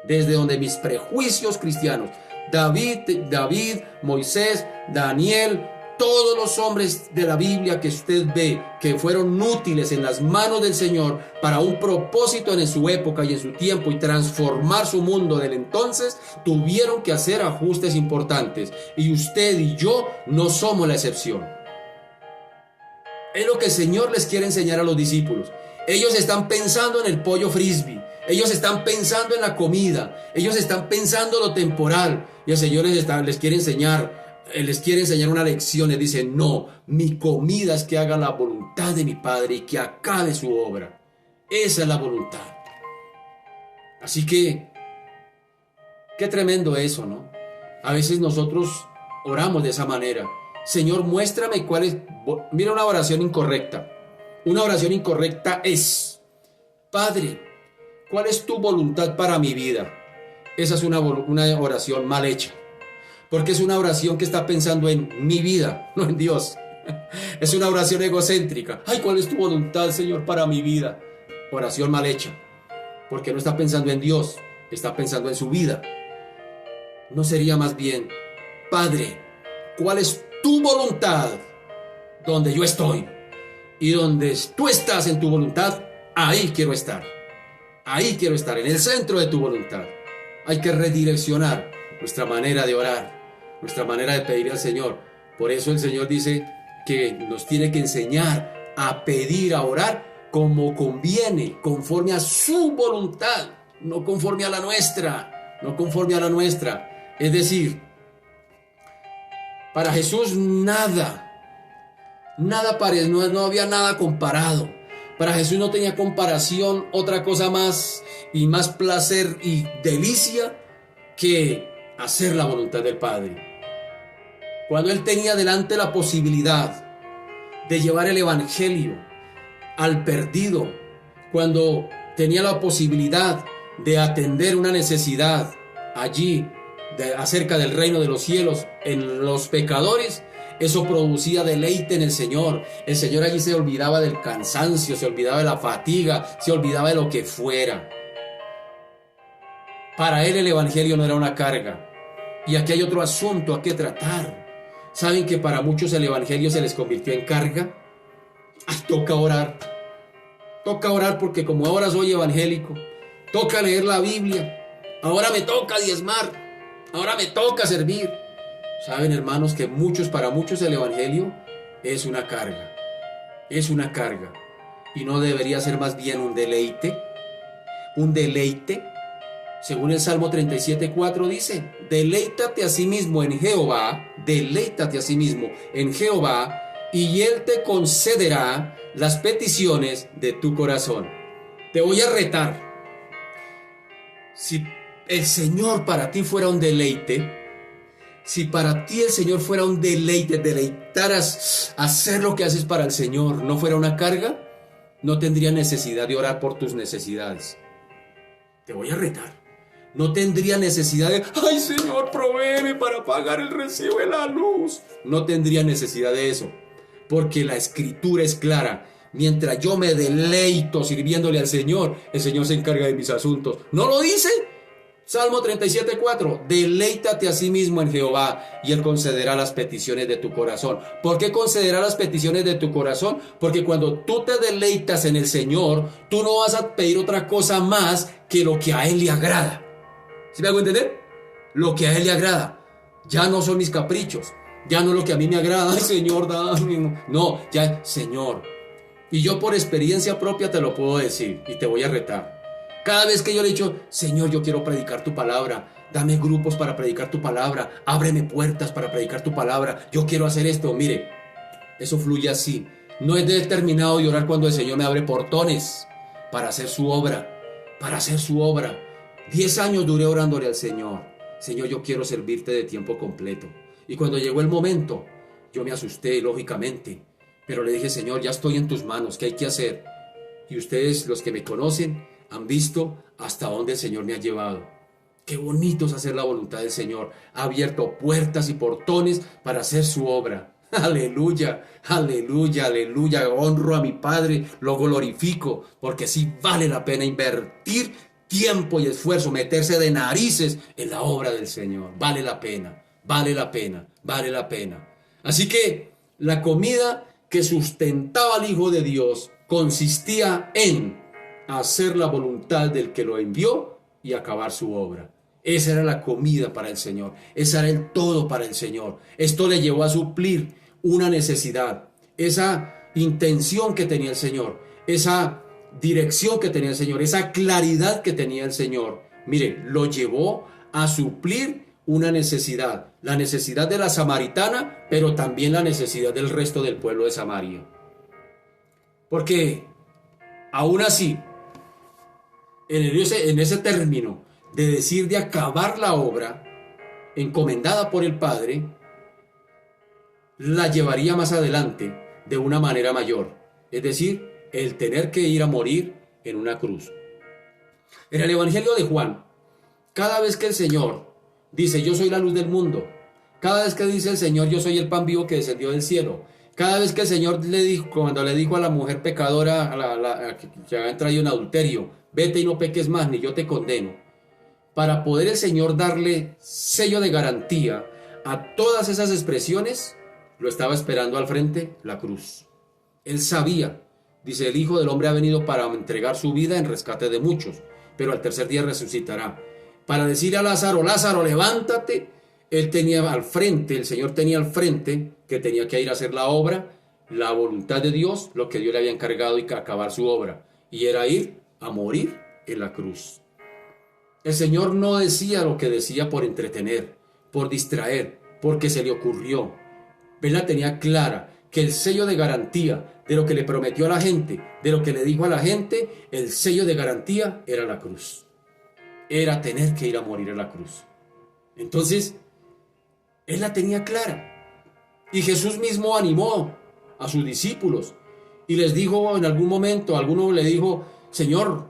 Desde donde mis prejuicios cristianos, David, Moisés, Daniel, todos los hombres de la Biblia que usted ve que fueron útiles en las manos del Señor para un propósito en su época y en su tiempo y transformar su mundo del entonces, tuvieron que hacer ajustes importantes. Y usted y yo no somos la excepción. Es lo que el Señor les quiere enseñar a los discípulos. Ellos están pensando en el pollo frisbee. Ellos están pensando en la comida. Ellos están pensando en lo temporal. Y el Señor les quiere enseñar una lección. Les dice, no, mi comida es que haga la voluntad de mi Padre y que acabe su obra. Esa es la voluntad. Así que, qué tremendo eso, ¿no? A veces nosotros oramos de esa manera. Señor, muéstrame cuál es. Mira, una oración incorrecta. Una oración incorrecta es, Padre, ¿cuál es tu voluntad para mi vida? Esa es una oración mal hecha. Porque es una oración que está pensando en mi vida, no en Dios. Es una oración egocéntrica. Ay, ¿cuál es tu voluntad, Señor, para mi vida? Oración mal hecha. Porque no está pensando en Dios, está pensando en su vida. ¿No sería más bien, Padre, cuál es tu voluntad donde yo estoy? Y donde tú estás en tu voluntad, ahí quiero estar. Ahí quiero estar, en el centro de tu voluntad. Hay que redireccionar nuestra manera de orar, nuestra manera de pedir al Señor. Por eso el Señor dice que nos tiene que enseñar a pedir, a orar como conviene, conforme a su voluntad, no conforme a la nuestra, no conforme a la nuestra. Es decir, para Jesús nada no había nada comparado. Para Jesús no tenía comparación otra cosa más y más placer y delicia que hacer la voluntad del Padre. Cuando Él tenía delante la posibilidad de llevar el Evangelio al perdido, cuando tenía la posibilidad de atender una necesidad allí acerca del reino de los cielos en los pecadores, eso producía deleite en el Señor. El Señor allí se olvidaba del cansancio, se olvidaba de la fatiga, se olvidaba de lo que fuera. Para Él el Evangelio no era una carga. Y aquí hay otro asunto a que tratar. ¿Saben que para muchos el Evangelio se les convirtió en carga? Ay, toca orar. Toca orar porque como ahora soy evangélico, toca leer la Biblia. Ahora me toca diezmar. Ahora me toca servir. Saben, hermanos, que para muchos el Evangelio es una carga. Es una carga. Y no debería ser más bien un deleite. Un deleite. Según el Salmo 37:4 dice, deleítate a sí mismo en Jehová, deleítate a sí mismo en Jehová, y Él te concederá las peticiones de tu corazón. Te voy a retar. Si el Señor para ti fuera un deleite, si para ti el Señor fuera un deleite, deleitaras hacer lo que haces para el Señor, no fuera una carga, no tendría necesidad de orar por tus necesidades. Te voy a retar. No tendría necesidad de, ay Señor, provéeme para pagar el recibo de la luz. No tendría necesidad de eso, porque la Escritura es clara. Mientras yo me deleito sirviéndole al Señor, el Señor se encarga de mis asuntos. ¿No lo dice? Salmo 37:4, deleítate a sí mismo en Jehová y Él concederá las peticiones de tu corazón. ¿Por qué concederá las peticiones de tu corazón? Porque cuando tú te deleitas en el Señor, tú no vas a pedir otra cosa más que lo que a Él le agrada. ¿Sí me hago entender? Lo que a Él le agrada. Ya no son mis caprichos, ya no es lo que a mí me agrada. Ay Señor, dame. No, ya Señor. Y yo por experiencia propia te lo puedo decir y te voy a retar. Cada vez que yo le he dicho, Señor, yo quiero predicar tu palabra, dame grupos para predicar tu palabra, ábreme puertas para predicar tu palabra, yo quiero hacer esto. Mire, eso fluye así. No he determinado de orar cuando el Señor me abre portones para hacer su obra, para hacer su obra. 10 años duré orándole al Señor. Señor, yo quiero servirte de tiempo completo. Y cuando llegó el momento, yo me asusté, lógicamente, pero le dije, Señor, ya estoy en tus manos, ¿qué hay que hacer? Y ustedes, los que me conocen, han visto hasta dónde el Señor me ha llevado. Qué bonito es hacer la voluntad del Señor. Ha abierto puertas y portones para hacer su obra. Aleluya, aleluya, aleluya. Honro a mi Padre, lo glorifico, porque sí vale la pena invertir tiempo y esfuerzo, meterse de narices en la obra del Señor. Vale la pena, vale la pena, vale la pena. Así que la comida que sustentaba al Hijo de Dios consistía en hacer la voluntad del que lo envió y acabar su obra. Esa era la comida para el Señor. Esa era el todo para el Señor. Esto le llevó a suplir una necesidad. Esa intención que tenía el Señor. Esa dirección que tenía el Señor. Esa claridad que tenía el Señor. Mire, lo llevó a suplir una necesidad. La necesidad de la samaritana, pero también la necesidad del resto del pueblo de Samaria. Porque aún así, en ese término de decir de acabar la obra encomendada por el Padre, la llevaría más adelante de una manera mayor, es decir, el tener que ir a morir en una cruz. En el Evangelio de Juan, cada vez que el Señor dice yo soy la luz del mundo, cada vez que dice el Señor yo soy el pan vivo que descendió del cielo, cada vez que el Señor le dijo, cuando le dijo a la mujer pecadora a que había traído en adulterio, vete y no peques más, ni yo te condeno, para poder el Señor darle sello de garantía a todas esas expresiones, lo estaba esperando al frente la cruz. Él sabía, dice, el Hijo del Hombre ha venido para entregar su vida en rescate de muchos, pero al tercer día resucitará. Para decirle a Lázaro, Lázaro, levántate, él tenía al frente, el Señor tenía al frente que tenía que ir a hacer la obra, la voluntad de Dios, lo que Dios le había encargado y acabar su obra, y era ir a morir en la cruz. El Señor no decía lo que decía por entretener, por distraer, porque se le ocurrió. Él la tenía clara, que el sello de garantía de lo que le prometió a la gente, de lo que le dijo a la gente, el sello de garantía era la cruz. Era tener que ir a morir en la cruz. Entonces, Él la tenía clara. Y Jesús mismo animó a sus discípulos y les dijo en algún momento, alguno le dijo, Señor,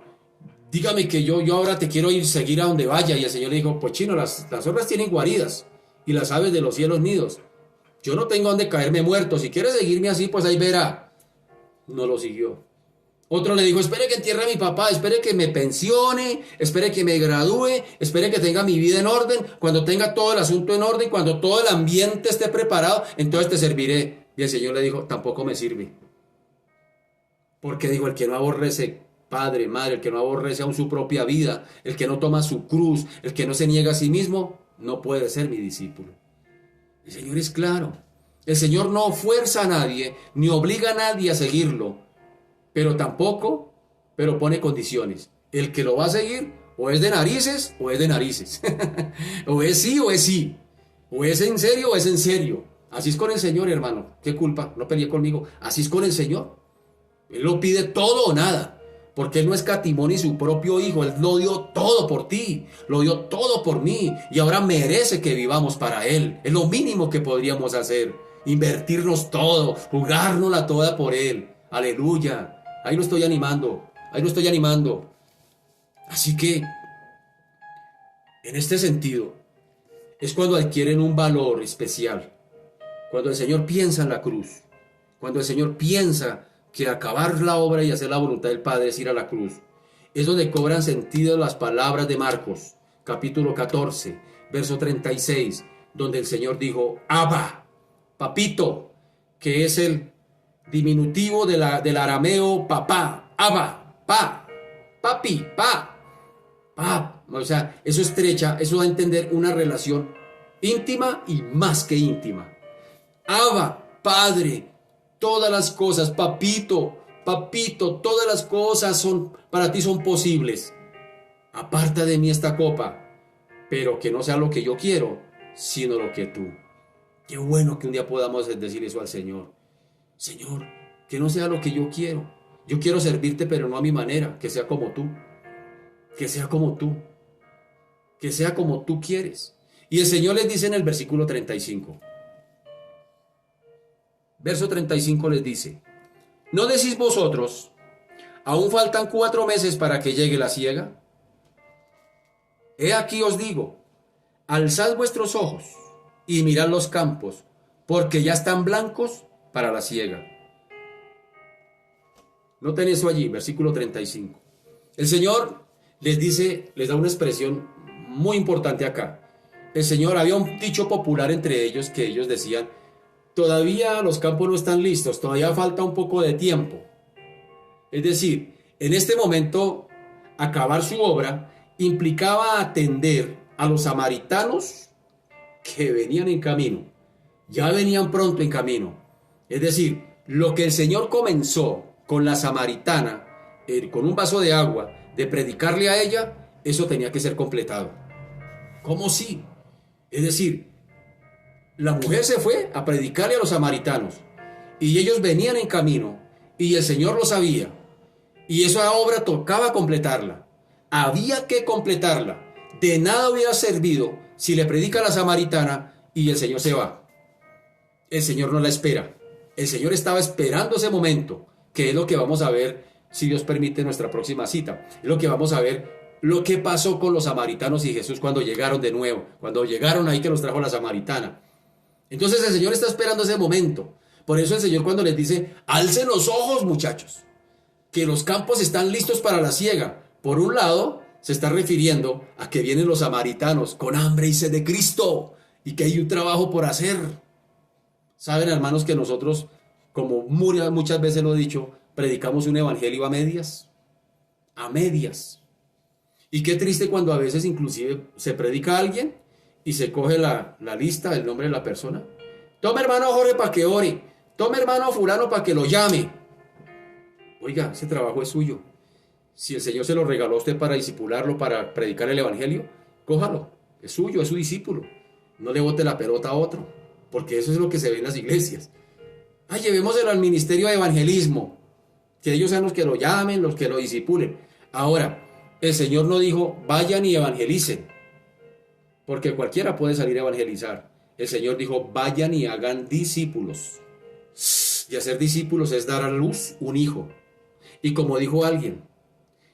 dígame que yo ahora te quiero ir seguir a donde vaya. Y el Señor le dijo, pues chino, las zorras tienen guaridas y las aves de los cielos nidos. Yo no tengo donde caerme muerto. Si quieres seguirme así, pues ahí verá. No lo siguió. Otro le dijo, espere que entierre a mi papá, espere que me pensione, espere que me gradúe, espere que tenga mi vida en orden. Cuando tenga todo el asunto en orden, cuando todo el ambiente esté preparado, entonces te serviré. Y el Señor le dijo, tampoco me sirve. Porque dijo, el que no aborrece padre, madre, el que no aborrece aún su propia vida, el que no toma su cruz, el que no se niega a sí mismo, no puede ser mi discípulo. El Señor es claro. El Señor no fuerza a nadie, ni obliga a nadie a seguirlo, pero tampoco, pero pone condiciones. El que lo va a seguir, o es de narices, o es de narices. O es sí, o es sí. O es en serio, o es en serio. Así es con el Señor, hermano. ¿Qué culpa? No peleé conmigo. Así es con el Señor. Él lo pide todo o nada. Porque Él no escatimó ni su propio Hijo. Él lo dio todo por ti. Lo dio todo por mí. Y ahora merece que vivamos para Él. Es lo mínimo que podríamos hacer. Invertirnos todo. Jugárnosla toda por Él. Aleluya. Ahí lo estoy animando. Ahí lo estoy animando. Así que, en este sentido, es cuando adquieren un valor especial. Cuando el Señor piensa en la cruz. Cuando el Señor piensa que acabar la obra y hacer la voluntad del Padre es ir a la cruz. Es donde cobran sentido las palabras de Marcos, capítulo 14, verso 36, donde el Señor dijo, Abba, papito, que es el diminutivo del arameo papá, Abba, pa, papi, pa, pa. O sea, eso estrecha, eso da a entender una relación íntima y más que íntima. Abba, Padre, todas las cosas, papito, todas las cosas para ti son posibles. Aparta de mí esta copa, pero que no sea lo que yo quiero, sino lo que tú. Qué bueno que un día podamos decir eso al Señor. Señor, que no sea lo que yo quiero. Yo quiero servirte, pero no a mi manera, que sea como tú. Que sea como tú. Que sea como tú quieres. Y el Señor les dice en el versículo 35. Verso 35 les dice, ¿no decís vosotros, aún faltan 4 meses para que llegue la siega. He aquí os digo, alzad vuestros ojos y mirad los campos, porque ya están blancos para la siega. Noten eso allí, versículo 35. El Señor les dice, les da una expresión muy importante acá. El Señor, había un dicho popular entre ellos que ellos decían, todavía los campos no están listos, todavía falta un poco de tiempo. Es decir, en este momento, acabar su obra implicaba atender a los samaritanos que venían en camino. Ya venían pronto en camino. Es decir, lo que el Señor comenzó con la samaritana, con un vaso de agua, de predicarle a ella, eso tenía que ser completado. ¿Cómo sí? Es decir, la mujer se fue a predicarle a los samaritanos y ellos venían en camino y el Señor lo sabía y esa obra tocaba completarla. Había que completarla. De nada hubiera servido si le predica a la samaritana y el Señor se va. El Señor no la espera. El Señor estaba esperando ese momento, que es lo que vamos a ver, si Dios permite, en nuestra próxima cita. Es lo que vamos a ver, lo que pasó con los samaritanos y Jesús cuando llegaron de nuevo, cuando llegaron ahí que los trajo la samaritana. Entonces el Señor está esperando ese momento. Por eso el Señor cuando les dice, alcen los ojos, muchachos, que los campos están listos para la siega. Por un lado, se está refiriendo a que vienen los samaritanos con hambre y sed de Cristo y que hay un trabajo por hacer. Saben, hermanos, que nosotros, como muchas veces lo he dicho, predicamos un evangelio a medias. A medias. Y qué triste cuando a veces inclusive se predica a alguien y se coge la lista, el nombre de la persona. Toma hermano Jorge para que ore. Toma hermano fulano para que lo llame. Oiga, ese trabajo es suyo. Si el Señor se lo regaló a usted para discipularlo, para predicar el evangelio, cójalo. Es suyo, es su discípulo. No le bote la pelota a otro, porque eso es lo que se ve en las iglesias. Ay, llevémoselo al ministerio de evangelismo. Que ellos sean los que lo llamen, los que lo discipulen. Ahora, el Señor no dijo, vayan y evangelicen, porque cualquiera puede salir a evangelizar. El Señor dijo, vayan y hagan discípulos. Y hacer discípulos es dar a luz un hijo. Y como dijo alguien,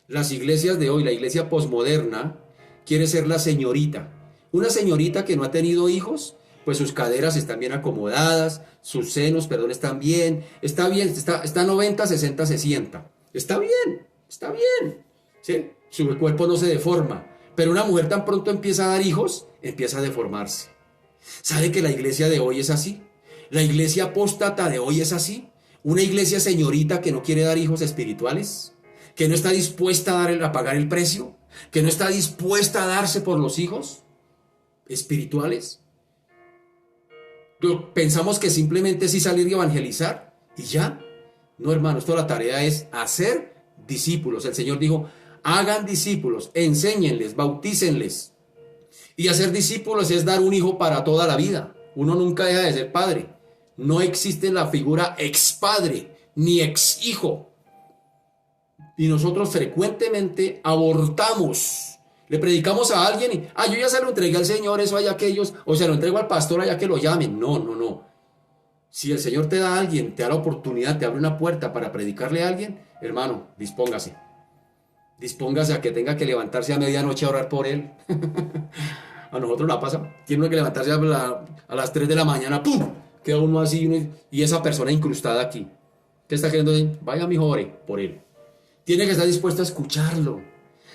las iglesias de hoy, la iglesia posmoderna, quiere ser la señorita. Una señorita que no ha tenido hijos, pues sus caderas están bien acomodadas, sus senos, perdón, están bien, está 90, 60, 60. Está bien, ¿sí? Su cuerpo no se deforma. Pero una mujer tan pronto empieza a dar hijos, empieza a deformarse. ¿Sabe que la iglesia de hoy es así? La iglesia apóstata de hoy es así. Una iglesia señorita que no quiere dar hijos espirituales, que no está dispuesta a pagar el precio, que no está dispuesta a darse por los hijos espirituales. Pensamos que simplemente es salir y evangelizar y ya. No, hermanos, toda la tarea es hacer discípulos. El Señor dijo, hagan discípulos, enséñenles, bautícenles. Y hacer discípulos es dar un hijo para toda la vida. Uno nunca deja de ser padre. No existe la figura ex padre ni ex hijo. Y nosotros frecuentemente abortamos. Le predicamos a alguien y, yo ya se lo entregué al Señor, eso hay aquellos, o se lo entrego al pastor allá que lo llamen. No. Si el Señor te da a alguien, te da la oportunidad, te abre una puerta para predicarle a alguien, hermano, dispóngase. Dispóngase a que tenga que levantarse a medianoche a orar por él. A nosotros la pasa. Tiene uno que levantarse a las 3 de la mañana, ¡pum! Queda uno así, y esa persona incrustada aquí. ¿Qué está queriendo decir? Vaya, mijo, ore por él. Tiene que estar dispuesto a escucharlo.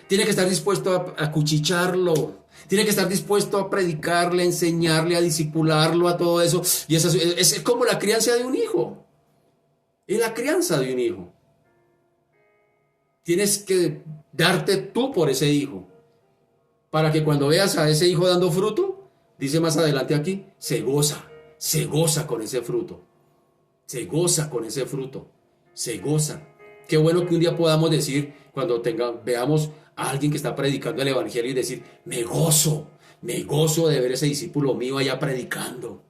Tiene que estar dispuesto a cuchicharlo. Tiene que estar dispuesto a predicarle, a enseñarle, a discipularlo, a todo eso. Y eso es como la crianza de un hijo. Es la crianza de un hijo. Tienes que darte tú por ese hijo. Para que cuando veas a ese hijo dando fruto, dice más adelante aquí, se goza con ese fruto. Se goza con ese fruto. Se goza. Qué bueno que un día podamos decir, cuando veamos a alguien que está predicando el evangelio y decir, me gozo de ver ese discípulo mío allá predicando.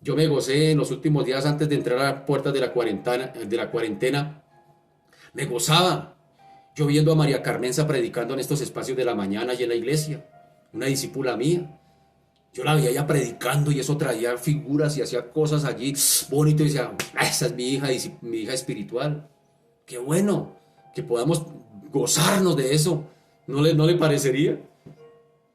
Yo me gocé en los últimos días antes de entrar a las puertas de la cuarentena. Me gozaba. Yo viendo a María Carmenza predicando en estos espacios de la mañana y en la iglesia, una discípula mía. Yo la veía ya predicando y eso traía figuras y hacía cosas allí bonito y decía, esa es mi hija espiritual. Qué bueno, que podamos gozarnos de eso. No le parecería?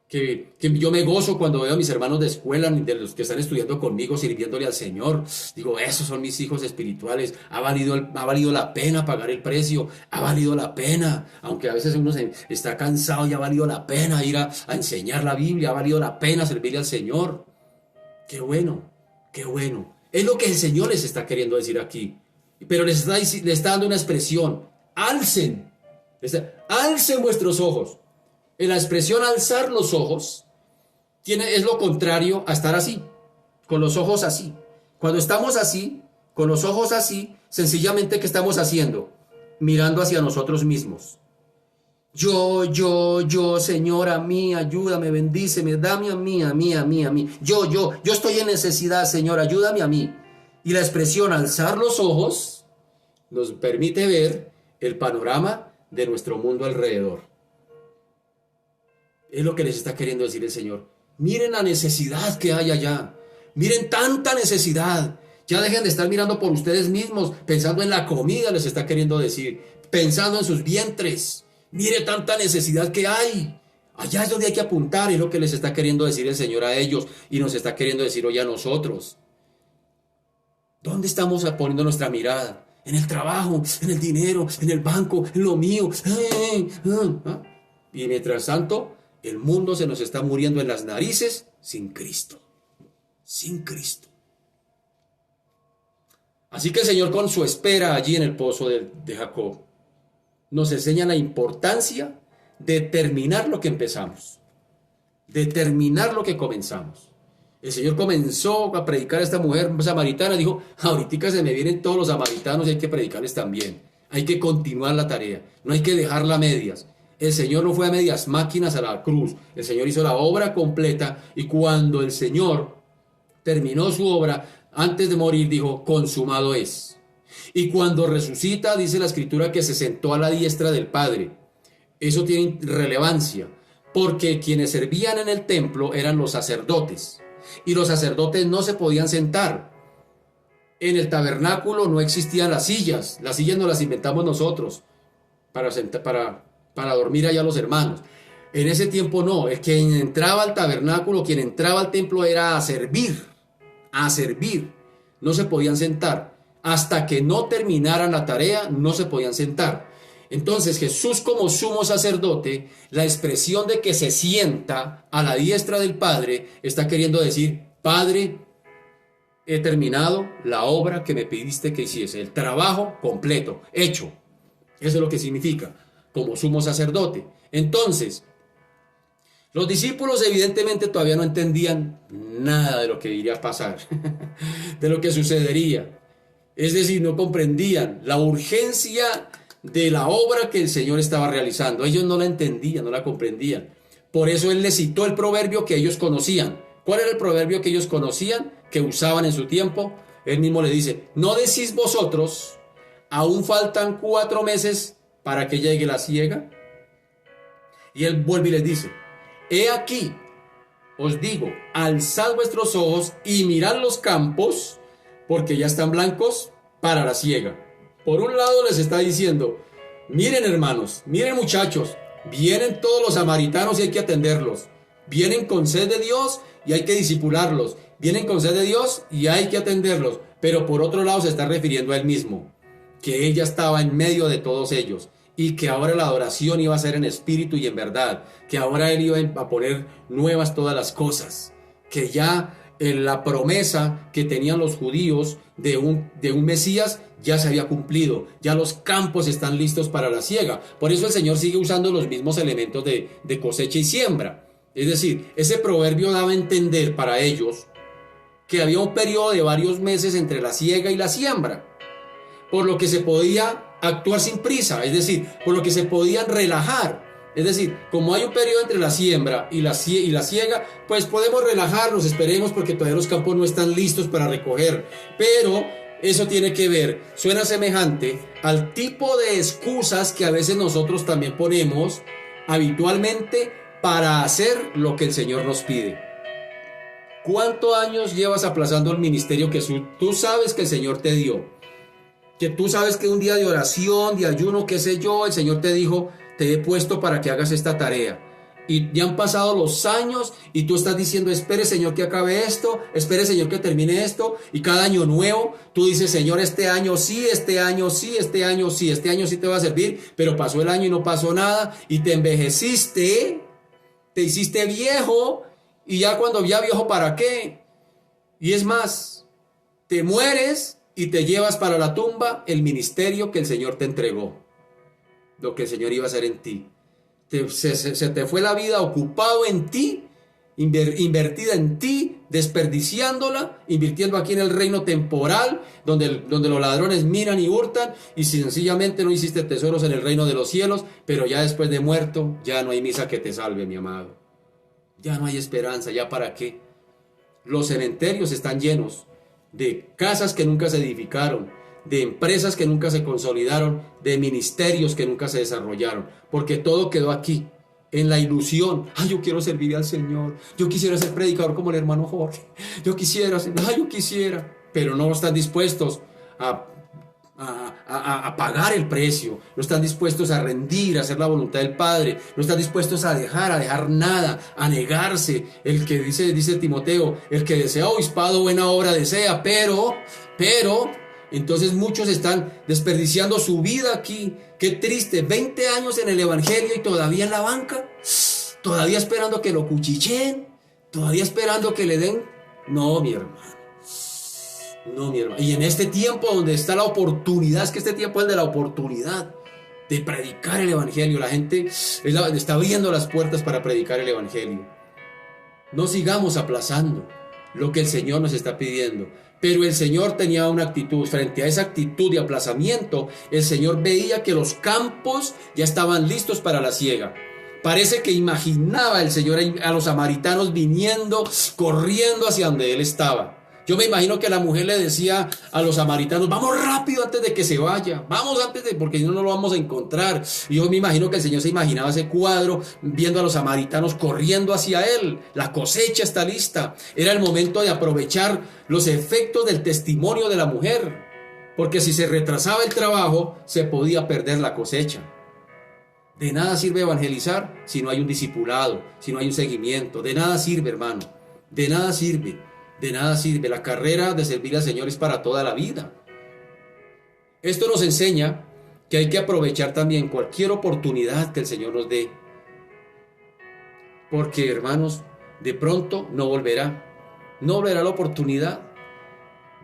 Que yo me gozo cuando veo a mis hermanos de escuela, de los que están estudiando conmigo, sirviéndole al Señor. Digo, esos son mis hijos espirituales. Ha valido la pena pagar el precio. Ha valido la pena. Aunque a veces uno está cansado y ha valido la pena ir a enseñar la Biblia. Ha valido la pena servirle al Señor. Qué bueno, qué bueno. Es lo que el Señor les está queriendo decir aquí. Pero les está dando una expresión. Alcen. Alcen vuestros ojos. En la expresión alzar los ojos es lo contrario a estar así, con los ojos así. Cuando estamos así, con los ojos así, sencillamente, ¿qué estamos haciendo? Mirando hacia nosotros mismos. Yo, Señor, a mí, ayúdame, bendíceme, dame a mí. Yo estoy en necesidad, Señor, ayúdame a mí. Y la expresión alzar los ojos nos permite ver el panorama de nuestro mundo alrededor. Es lo que les está queriendo decir el Señor. Miren la necesidad que hay allá. Miren tanta necesidad. Ya dejen de estar mirando por ustedes mismos, pensando en la comida, les está queriendo decir. Pensando en sus vientres. Mire tanta necesidad que hay. Allá es donde hay que apuntar. Es lo que les está queriendo decir el Señor a ellos. Y nos está queriendo decir hoy a nosotros. ¿Dónde estamos poniendo nuestra mirada? En el trabajo, en el dinero, en el banco, en lo mío. Y mientras tanto, el mundo se nos está muriendo en las narices sin Cristo. Sin Cristo. Así que el Señor, con su espera allí en el pozo de Jacob, nos enseña la importancia de terminar lo que empezamos. De terminar lo que comenzamos. El Señor comenzó a predicar a esta mujer samaritana. Dijo, ahorita se me vienen todos los samaritanos y hay que predicarles también. Hay que continuar la tarea. No hay que dejarla a medias. El Señor no fue a medias máquinas a la cruz. El Señor hizo la obra completa. Y cuando el Señor terminó su obra, antes de morir dijo, consumado es. Y cuando resucita, dice la Escritura que se sentó a la diestra del Padre. Eso tiene relevancia, porque quienes servían en el templo eran los sacerdotes. Y los sacerdotes no se podían sentar. En el tabernáculo no existían las sillas no las inventamos nosotros para dormir allá los hermanos. En ese tiempo no, es quien entraba al tabernáculo, quien entraba al templo era a servir, no se podían sentar, hasta que no terminaran la tarea no se podían sentar. Entonces Jesús, como sumo sacerdote, la expresión de que se sienta a la diestra del Padre, está queriendo decir, Padre, he terminado la obra que me pidiste que hiciese, el trabajo completo, hecho. Eso es lo que significa, como sumo sacerdote. Entonces, los discípulos evidentemente todavía no entendían nada de lo que iría a pasar, de lo que sucedería. Es decir, no comprendían la urgencia de la obra que el Señor estaba realizando. Ellos no la entendían, no la comprendían. Por eso Él les citó el proverbio que ellos conocían. ¿Cuál era el proverbio que ellos conocían, que usaban en su tiempo? Él mismo le dice, ¿no decís vosotros, aún faltan 4 meses para que llegue la siega? Y Él vuelve y les dice, he aquí, os digo, alzad vuestros ojos y mirad los campos, porque ya están blancos para la siega. Por un lado les está diciendo, miren hermanos, miren muchachos, vienen todos los samaritanos y hay que atenderlos. Vienen con sed de Dios y hay que discipularlos. Vienen con sed de Dios y hay que atenderlos. Pero por otro lado se está refiriendo a Él mismo, que Él ya estaba en medio de todos ellos y que ahora la adoración iba a ser en espíritu y en verdad, que ahora Él iba a poner nuevas todas las cosas, que ya en la promesa que tenían los judíos de un Mesías ya se había cumplido, ya los campos están listos para la siega. Por eso el Señor sigue usando los mismos elementos de cosecha y siembra. Es decir, ese proverbio daba a entender para ellos que había un periodo de varios meses entre la siega y la siembra, por lo que se podía actuar sin prisa, es decir, por lo que se podían relajar. Es decir, como hay un periodo entre la siembra y la siega, pues podemos relajarnos, esperemos porque todavía los campos no están listos para recoger. Pero eso tiene que ver, suena semejante al tipo de excusas que a veces nosotros también ponemos habitualmente para hacer lo que el Señor nos pide. ¿Cuántos años llevas aplazando el ministerio que tú sabes que el Señor te dio? que tú sabes que un día de oración, de ayuno, qué sé yo, el Señor te dijo, te he puesto para que hagas esta tarea. Y ya han pasado los años y tú estás diciendo, espere Señor que acabe esto, espere Señor que termine esto. Y cada año nuevo tú dices, Señor, este año sí, este año sí, este año sí, este año sí te va a servir. Pero pasó el año y no pasó nada y te envejeciste, te hiciste viejo. Y ya cuando ya viejo, ¿para qué? Y es más, te mueres y te llevas para la tumba el ministerio que el Señor te entregó, lo que el Señor iba a hacer en ti. Se te fue la vida ocupado en ti, invertida en ti, desperdiciándola, invirtiendo aquí en el reino temporal, donde los ladrones miran y hurtan, y sencillamente no hiciste tesoros en el reino de los cielos, pero ya después de muerto, ya no hay misa que te salve, mi amado. Ya no hay esperanza, ¿ya para qué? Los cementerios están llenos de casas que nunca se edificaron, de empresas que nunca se consolidaron, de ministerios que nunca se desarrollaron, porque todo quedó aquí, en la ilusión. Ay, yo quiero servir al Señor, yo quisiera ser predicador como el hermano Jorge, yo quisiera, pero no están dispuestos a pagar el precio, no están dispuestos a rendir, a hacer la voluntad del Padre, no están dispuestos a dejar nada, a negarse. El que dice Timoteo, el que desea obispado, buena obra desea, pero, entonces muchos están desperdiciando su vida aquí. Qué triste, 20 años en el evangelio y todavía en la banca, todavía esperando que lo cuchicheen, todavía esperando que le den. No, mi hermano. Y en este tiempo donde está la oportunidad, es que este tiempo es de la oportunidad de predicar el evangelio. La gente está abriendo las puertas para predicar el evangelio. No sigamos aplazando lo que el Señor nos está pidiendo. Pero el Señor tenía una actitud. Frente a esa actitud de aplazamiento, el Señor veía que los campos ya estaban listos para la siega. Parece que imaginaba el Señor a los samaritanos viniendo, corriendo hacia donde Él estaba. Yo me imagino que la mujer le decía a los samaritanos, vamos rápido antes de que se vaya, porque si no, no lo vamos a encontrar. Y yo me imagino que el Señor se imaginaba ese cuadro, viendo a los samaritanos corriendo hacia Él. La cosecha está lista. Era el momento de aprovechar los efectos del testimonio de la mujer, porque si se retrasaba el trabajo, se podía perder la cosecha. De nada sirve evangelizar si no hay un discipulado, si no hay un seguimiento. De nada sirve, hermano, de nada sirve. De nada sirve. La carrera de servir al Señor es para toda la vida. Esto nos enseña que hay que aprovechar también cualquier oportunidad que el Señor nos dé. Porque, hermanos, de pronto no volverá la oportunidad.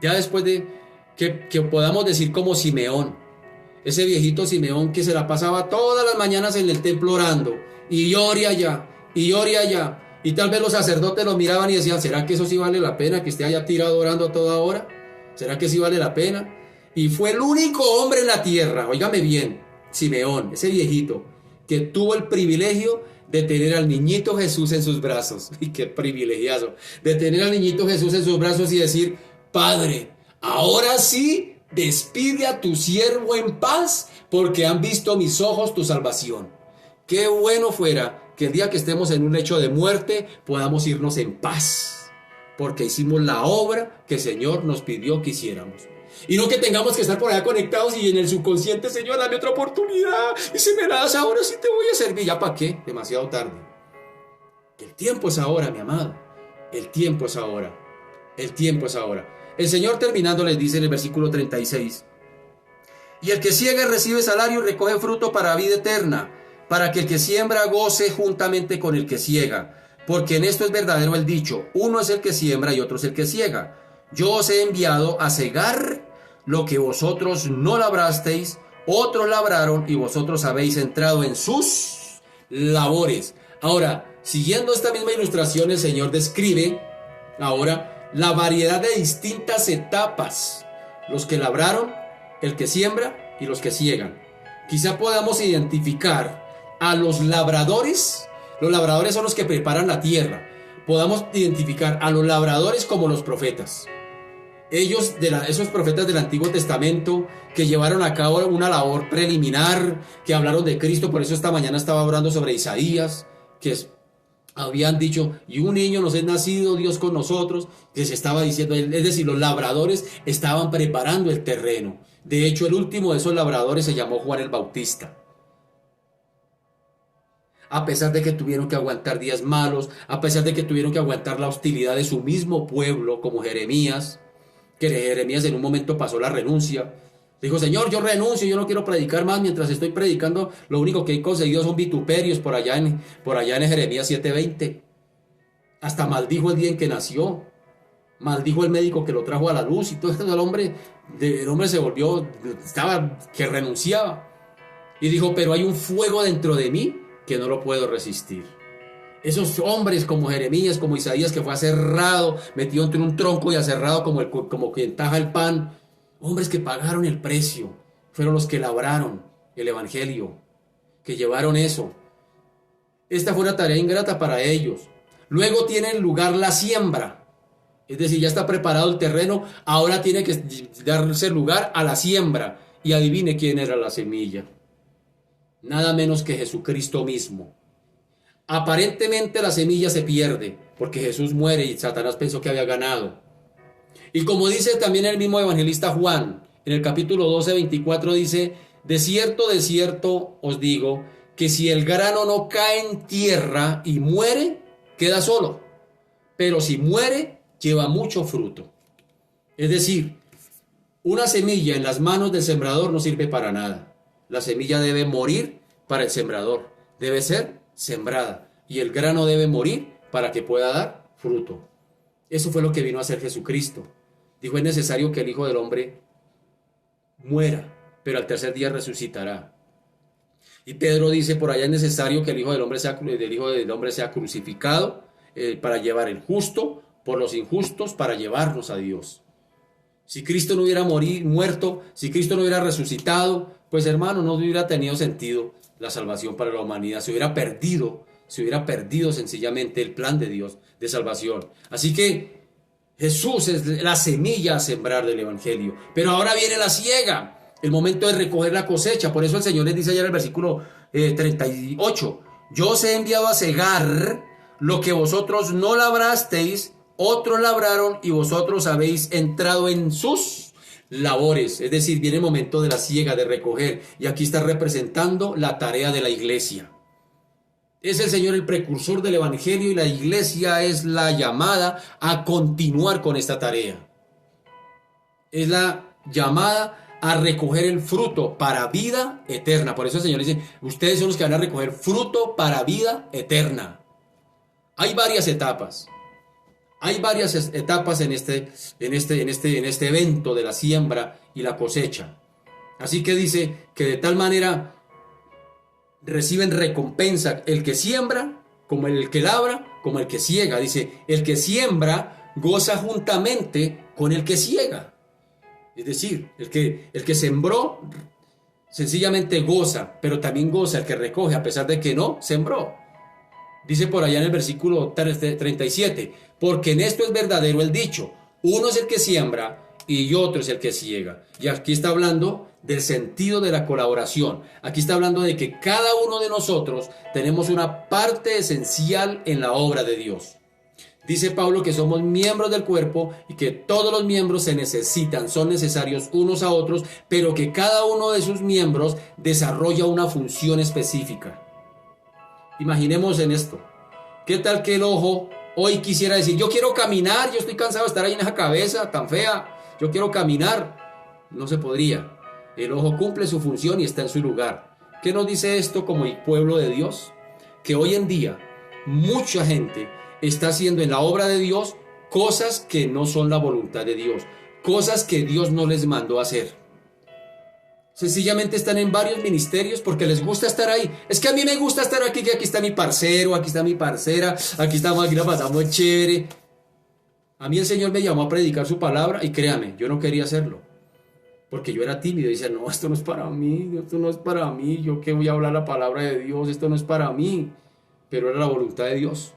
Ya después de que podamos decir como Simeón, ese viejito Simeón que se la pasaba todas las mañanas en el templo orando, y llore allá, y llore allá. Y tal vez los sacerdotes lo miraban y decían, ¿será que eso sí vale la pena que esté allá tirado orando a toda hora? ¿Será que sí vale la pena? Y fue el único hombre en la tierra, óigame bien, Simeón, ese viejito, que tuvo el privilegio de tener al niñito Jesús en sus brazos. Y qué privilegiazo, de tener al niñito Jesús en sus brazos y decir, Padre, ahora sí, despide a tu siervo en paz, porque han visto mis ojos tu salvación. Qué bueno fuera que el día que estemos en un lecho de muerte podamos irnos en paz, porque hicimos la obra que el Señor nos pidió que hiciéramos. Y no que tengamos que estar por allá conectados y en el subconsciente, Señor, dame otra oportunidad, y si me la das ahora sí te voy a servir. ¿Ya para qué? Demasiado tarde. El tiempo es ahora, mi amado. El tiempo es ahora. El tiempo es ahora. El Señor, terminando, les dice en el versículo 36, y el que ciega recibe salario y recoge fruto para vida eterna, para que el que siembra goce juntamente con el que ciega. Porque en esto es verdadero el dicho, uno es el que siembra y otro es el que ciega. Yo os he enviado a cegar lo que vosotros no labrasteis, otros labraron y vosotros habéis entrado en sus labores. Ahora, siguiendo esta misma ilustración, el Señor describe ahora la variedad de distintas etapas. Los que labraron, el que siembra y los que ciegan. Quizá podamos identificar a los labradores. Los labradores son los que preparan la tierra. Podamos identificar a los labradores como los profetas. Ellos, esos profetas del Antiguo Testamento, que llevaron a cabo una labor preliminar, que hablaron de Cristo. Por eso esta mañana estaba hablando sobre Isaías, que habían dicho, y un niño nos es nacido, Dios con nosotros, que se estaba diciendo, es decir, los labradores estaban preparando el terreno. De hecho, el último de esos labradores se llamó Juan el Bautista. A pesar de que tuvieron que aguantar días malos, a pesar de que tuvieron que aguantar la hostilidad de su mismo pueblo, como Jeremías, que Jeremías en un momento pasó la renuncia. Dijo, Señor, yo renuncio, yo no quiero predicar más. Mientras estoy predicando, lo único que he conseguido son vituperios por allá en Jeremías 7:20. Hasta maldijo el día en que nació. Maldijo el médico que lo trajo a la luz y todo eso. El hombre se volvió, estaba que renunciaba. Y dijo, pero hay un fuego dentro de mí que no lo puedo resistir. Esos hombres como Jeremías, como Isaías, que fue aserrado, metido entre un tronco y aserrado como quien taja el pan. Hombres que pagaron el precio. Fueron los que labraron el evangelio, que llevaron eso. Esta fue una tarea ingrata para ellos. Luego tiene lugar la siembra. Es decir, ya está preparado el terreno, ahora tiene que darse lugar a la siembra. Y adivine quién era la semilla. Nada menos que Jesucristo mismo. Aparentemente la semilla se pierde, porque Jesús muere y Satanás pensó que había ganado. Y como dice también el mismo evangelista Juan, en el capítulo 12, 24 dice, de cierto os digo, que si el grano no cae en tierra y muere, queda solo. Pero si muere, lleva mucho fruto. Es decir, una semilla en las manos del sembrador no sirve para nada. La semilla debe morir para el sembrador. Debe ser sembrada. Y el grano debe morir para que pueda dar fruto. Eso fue lo que vino a hacer Jesucristo. Dijo, es necesario que el Hijo del Hombre muera, pero al tercer día resucitará. Y Pedro dice, por allá es necesario que el Hijo del Hombre sea crucificado para llevar el justo por los injustos, para llevarnos a Dios. Si Cristo no hubiera muerto, si Cristo no hubiera resucitado, pues hermano, no hubiera tenido sentido la salvación para la humanidad. Se hubiera perdido sencillamente el plan de Dios de salvación. Así que Jesús es la semilla a sembrar del evangelio. Pero ahora viene la siega, el momento de recoger la cosecha. Por eso el Señor les dice allá en el versículo 38, yo os he enviado a cegar lo que vosotros no labrasteis, otros labraron y vosotros habéis entrado en sus labores. Es decir, viene el momento de la siega, de recoger. Y aquí está representando la tarea de la iglesia. Es el Señor el precursor del evangelio y la iglesia es la llamada a continuar con esta tarea. Es la llamada a recoger el fruto para vida eterna. Por eso el Señor dice, ustedes son los que van a recoger fruto para vida eterna. Hay varias etapas. Hay varias etapas en este evento de la siembra y la cosecha. Así que dice que de tal manera reciben recompensa el que siembra, como el que labra, como el que ciega. Dice, el que siembra goza juntamente con el que ciega. Es decir, el que sembró sencillamente goza, pero también goza el que recoge a pesar de que no sembró. Dice por allá en el versículo 37, porque en esto es verdadero el dicho, uno es el que siembra y otro es el que ciega. Y aquí está hablando del sentido de la colaboración. Aquí está hablando de que cada uno de nosotros tenemos una parte esencial en la obra de Dios. Dice Pablo que somos miembros del cuerpo y que todos los miembros se necesitan, son necesarios unos a otros, pero que cada uno de sus miembros desarrolla una función específica. Imaginemos en esto. ¿Qué tal que el ojo hoy quisiera decir, yo quiero caminar, yo estoy cansado de estar ahí en esa cabeza tan fea, yo quiero caminar? No se podría. El ojo cumple su función y está en su lugar. ¿Qué nos dice esto como el pueblo de Dios? Que hoy en día mucha gente está haciendo en la obra de Dios cosas que no son la voluntad de Dios, cosas que Dios no les mandó a hacer. Sencillamente están en varios ministerios porque les gusta estar ahí. Es que a mí me gusta estar aquí, que aquí está mi parcero, aquí está mi parcera, aquí estamos, aquí la pasamos chévere. A mí el Señor me llamó a predicar su palabra y créame, yo no quería hacerlo. Porque yo era tímido y decía, no, esto no es para mí, esto no es para mí, yo que voy a hablar la palabra de Dios, esto no es para mí. Pero era la voluntad de Dios.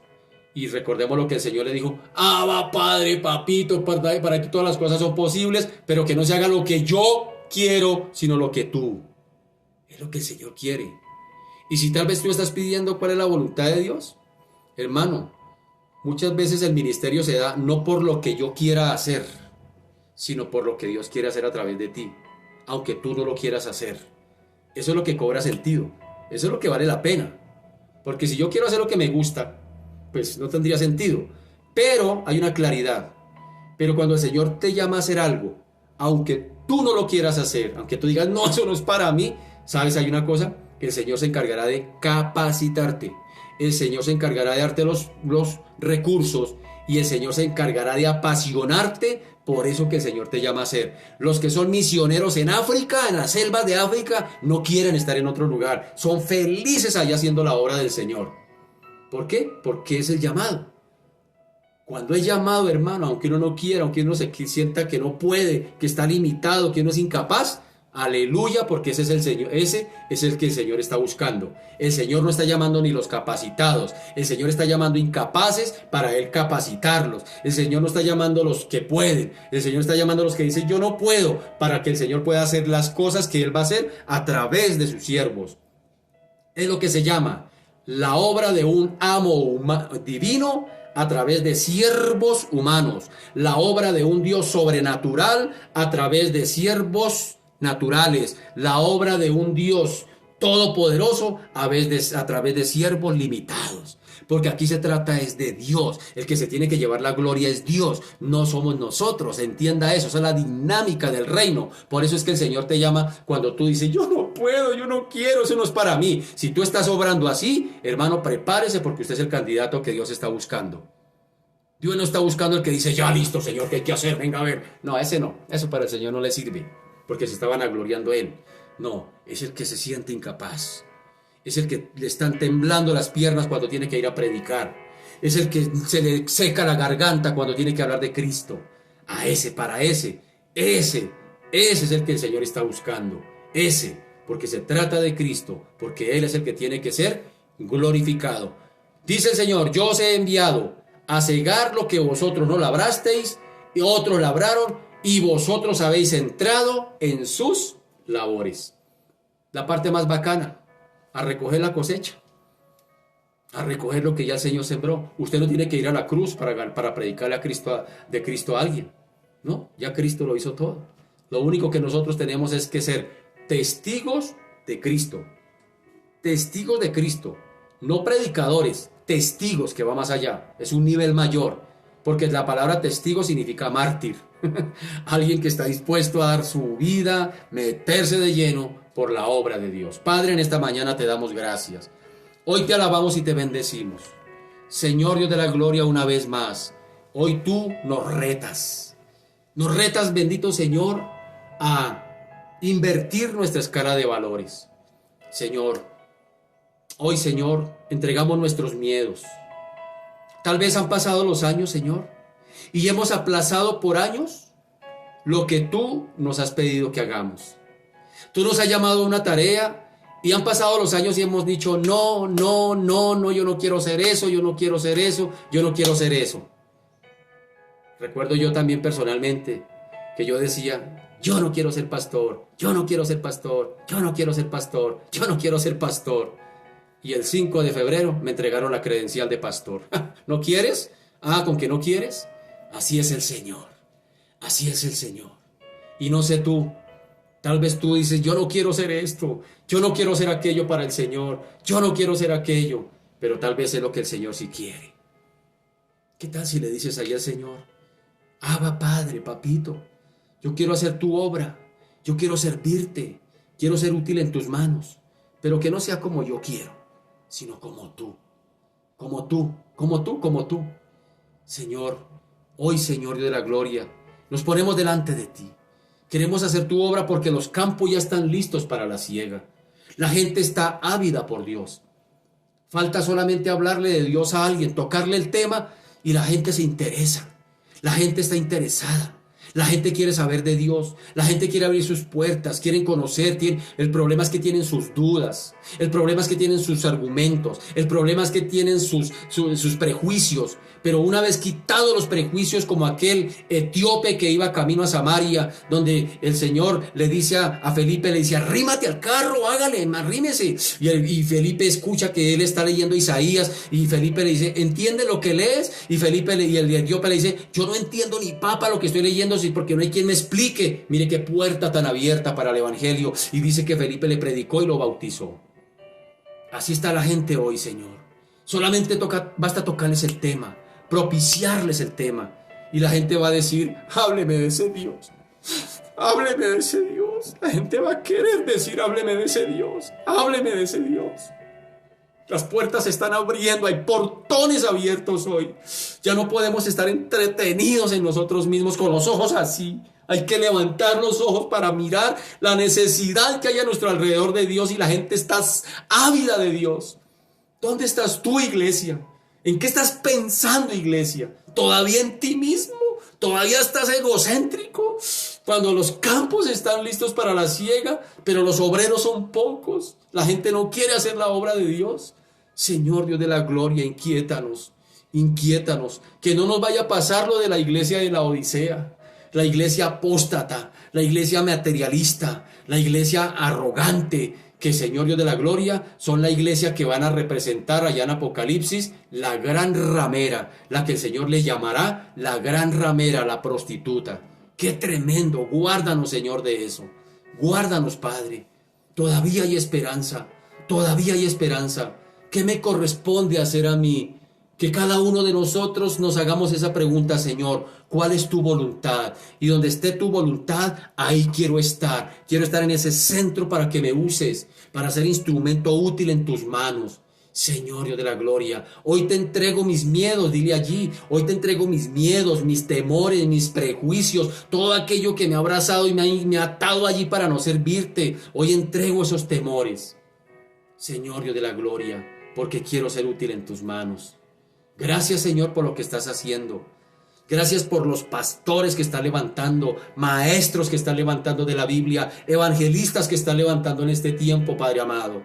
Y recordemos lo que el Señor le dijo, Abba, Padre, Papito, para que todas las cosas son posibles, pero que no se haga lo que yo quiero, sino lo que tú. Es lo que el Señor quiere. Y si tal vez tú estás pidiendo cuál es la voluntad de Dios, hermano, muchas veces el ministerio se da no por lo que yo quiera hacer, sino por lo que Dios quiere hacer a través de ti. aunque tú no lo quieras hacer. Eso es lo que cobra sentido. Eso es lo que vale la pena. Porque si yo quiero hacer lo que me gusta, pues no tendría sentido. Pero hay una claridad. Pero cuando el Señor te llama a hacer algo, aunque tú no lo quieras hacer, aunque tú digas, no, eso no es para mí, ¿sabes? Hay una cosa, que el Señor se encargará de capacitarte. El Señor se encargará de darte los recursos y el Señor se encargará de apasionarte por eso que el Señor te llama a hacer. Los que son misioneros en África, en las selvas de África, no quieren estar en otro lugar. Son felices allá haciendo la obra del Señor. ¿Por qué? Porque es el llamado. Cuando es llamado, hermano, aunque uno no quiera, aunque uno se sienta que no puede, que está limitado, que uno es incapaz, aleluya, porque ese es el Señor, ese es el que el Señor está buscando. El Señor no está llamando ni los capacitados, el Señor está llamando incapaces para Él capacitarlos. El Señor no está llamando a los que pueden, el Señor está llamando a los que dicen yo no puedo, para que el Señor pueda hacer las cosas que Él va a hacer a través de sus siervos. Es lo que se llama la obra de un amo divino a través de siervos humanos, la obra de un Dios sobrenatural a través de siervos naturales, la obra de un Dios todopoderoso a través de siervos limitados. Porque aquí se trata es de Dios. El que se tiene que llevar la gloria es Dios, no somos nosotros. Entienda eso, esa es la dinámica del reino. Por eso es que el Señor te llama cuando tú dices, yo no puedo, yo no quiero, eso no es para mí. Si tú estás obrando así, hermano, prepárese porque usted es el candidato que Dios está buscando. Dios no está buscando el que dice, ya listo, Señor, ¿qué hay que hacer? Venga a ver. No, ese no, eso para el Señor no le sirve, porque se estaban vanagloriando Él. No, es el que se siente incapaz. Es el que le están temblando las piernas cuando tiene que ir a predicar. Es el que se le seca la garganta cuando tiene que hablar de Cristo. A ese, para ese es el que el Señor está buscando. Ese, porque se trata de Cristo, porque Él es el que tiene que ser glorificado. Dice el Señor, yo os he enviado a cegar lo que vosotros no labrasteis, y otros labraron, y vosotros habéis entrado en sus labores. La parte más bacana, a recoger la cosecha, a recoger lo que ya el Señor sembró. Usted no tiene que ir a la cruz para predicarle de Cristo a alguien, ¿no? Ya Cristo lo hizo todo. Lo único que nosotros tenemos es que ser testigos de Cristo. Testigos de Cristo, no predicadores, testigos, que va más allá, es un nivel mayor, porque la palabra testigo significa mártir. Alguien que está dispuesto a dar su vida, meterse de lleno por la obra de Dios. Padre, en esta mañana te damos gracias. Hoy te alabamos y te bendecimos. Señor Dios de la gloria, una vez más, hoy tú nos retas. Nos retas, bendito Señor, a invertir nuestra escala de valores. Señor, hoy, Señor, entregamos nuestros miedos. Tal vez han pasado los años, Señor, y hemos aplazado por años lo que tú nos has pedido que hagamos. Tú nos has llamado a una tarea y han pasado los años y hemos dicho, no, yo no quiero hacer eso, yo no quiero hacer eso, yo no quiero hacer eso. Recuerdo yo también personalmente que yo decía, yo no quiero ser pastor, yo no quiero ser pastor, yo no quiero ser pastor, yo no quiero ser pastor. Y el 5 de febrero me entregaron la credencial de pastor. ¿No quieres? ¿Con que no quieres? Así es el Señor. Así es el Señor. Y no sé tú, tal vez tú dices, yo no quiero ser esto, yo no quiero ser aquello para el Señor, yo no quiero ser aquello, pero tal vez es lo que el Señor sí quiere. ¿Qué tal si le dices ahí al Señor, Abba Padre, papito, yo quiero hacer tu obra, yo quiero servirte, quiero ser útil en tus manos, pero que no sea como yo quiero, sino como tú, como tú, como tú, como tú. Señor, hoy, Señor Dios de la gloria, nos ponemos delante de ti. Queremos hacer tu obra porque los campos ya están listos para la siega. La gente está ávida por Dios. Falta solamente hablarle de Dios a alguien, tocarle el tema y la gente se interesa. La gente está interesada. La gente quiere saber de Dios, la gente quiere abrir sus puertas, quieren conocer, el problema es que tienen sus dudas, el problema es que tienen sus argumentos, el problema es que tienen sus prejuicios, pero una vez quitados los prejuicios como aquel etíope que iba camino a Samaria, donde el Señor le dice a Felipe, le dice, arrímate al carro, hágale, arrímese, y Felipe escucha que él está leyendo Isaías, y Felipe le dice, ¿entiende lo que lees? Y el etíope le dice, yo no entiendo ni papa lo que estoy leyendo, y porque no hay quien me explique. Mire qué puerta tan abierta para el evangelio. Y dice que Felipe le predicó y lo bautizó. Así está la gente hoy, Señor. Solamente basta tocarles el tema, propiciarles el tema. Y la gente va a decir, hábleme de ese Dios. Hábleme de ese Dios. La gente va a querer decir, hábleme de ese Dios. Hábleme de ese Dios. Las puertas se están abriendo, hay portones abiertos hoy. Ya no podemos estar entretenidos en nosotros mismos con los ojos así. Hay que levantar los ojos para mirar la necesidad que hay a nuestro alrededor de Dios y la gente está ávida de Dios. ¿Dónde estás tú, iglesia? ¿En qué estás pensando, iglesia? ¿Todavía en ti mismo? ¿Todavía estás egocéntrico? Cuando los campos están listos para la siega, pero los obreros son pocos. La gente no quiere hacer la obra de Dios. Señor Dios de la gloria, inquiétanos, que no nos vaya a pasar lo de la iglesia de la Odisea, la iglesia apóstata, la iglesia materialista, la iglesia arrogante, que Señor Dios de la gloria son la iglesia que van a representar allá en Apocalipsis la gran ramera, la que el Señor le llamará la gran ramera, la prostituta. ¡Qué tremendo! Guárdanos, Señor, de eso. Guárdanos, Padre. Todavía hay esperanza. Todavía hay esperanza. ¿Qué me corresponde hacer a mí? Que cada uno de nosotros nos hagamos esa pregunta, Señor. ¿Cuál es tu voluntad? Y donde esté tu voluntad, ahí quiero estar. Quiero estar en ese centro para que me uses, para ser instrumento útil en tus manos. Señor Dios de la gloria, hoy te entrego mis miedos, dile allí, hoy te entrego mis miedos, mis temores, mis prejuicios, todo aquello que me ha abrazado y me ha atado allí para no servirte. Hoy entrego esos temores, Señor Dios de la gloria, porque quiero ser útil en tus manos. Gracias, Señor, por lo que estás haciendo. Gracias por los pastores que están levantando, maestros que están levantando de la Biblia, evangelistas que están levantando en este tiempo, Padre amado,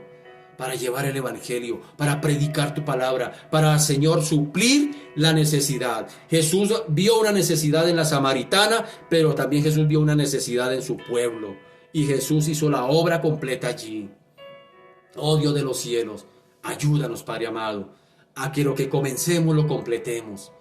para llevar el evangelio, para predicar tu palabra, para, Señor, suplir la necesidad. Jesús vio una necesidad en la samaritana, pero también Jesús vio una necesidad en su pueblo. Y Jesús hizo la obra completa allí. Oh Dios de los cielos, ayúdanos, Padre amado, a que lo que comencemos lo completemos,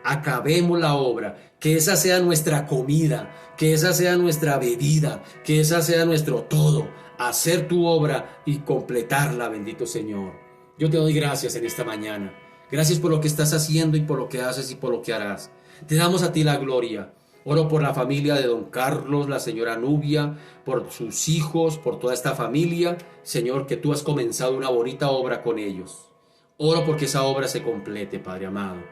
acabemos la obra, que esa sea nuestra comida, que esa sea nuestra bebida, que esa sea nuestro todo, hacer tu obra y completarla, bendito Señor. Yo te doy gracias en esta mañana, gracias por lo que estás haciendo y por lo que haces y por lo que harás. Te damos a ti la gloria. Oro por la familia de don Carlos, la señora Nubia, por sus hijos, por toda esta familia. Señor, que tú has comenzado una bonita obra con ellos. Oro porque esa obra se complete, Padre amado.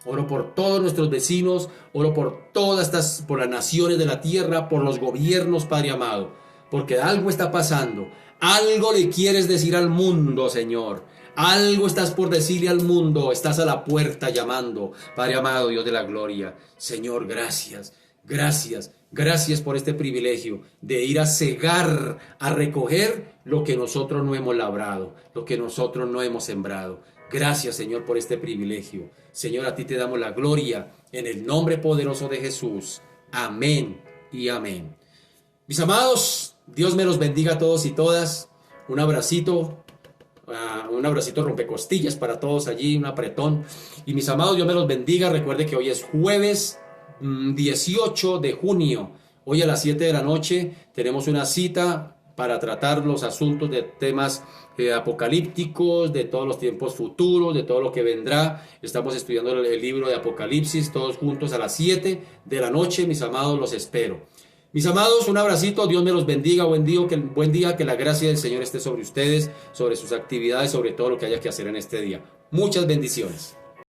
Oro por todos nuestros vecinos, oro por por las naciones de la tierra, por los gobiernos, Padre amado. Porque algo está pasando. Algo le quieres decir al mundo, Señor. Algo estás por decirle al mundo. Estás a la puerta llamando. Padre amado, Dios de la gloria. Señor, gracias. Gracias por este privilegio de ir a cegar, a recoger lo que nosotros no hemos labrado, lo que nosotros no hemos sembrado. Gracias, Señor, por este privilegio. Señor, a ti te damos la gloria en el nombre poderoso de Jesús. Amén y amén. Mis amados, Dios me los bendiga a todos y todas. Un abracito rompecostillas para todos allí, un apretón. Y mis amados, Dios me los bendiga. Recuerde que hoy es jueves 18 de junio. Hoy a las 7 de la noche tenemos una cita para tratar los asuntos de temas apocalípticos, de todos los tiempos futuros, de todo lo que vendrá. Estamos estudiando el libro de Apocalipsis, todos juntos a las 7 de la noche. Mis amados, los espero. Mis amados, un abracito, Dios me los bendiga, buen día, que la gracia del Señor esté sobre ustedes, sobre sus actividades, sobre todo lo que haya que hacer en este día. Muchas bendiciones.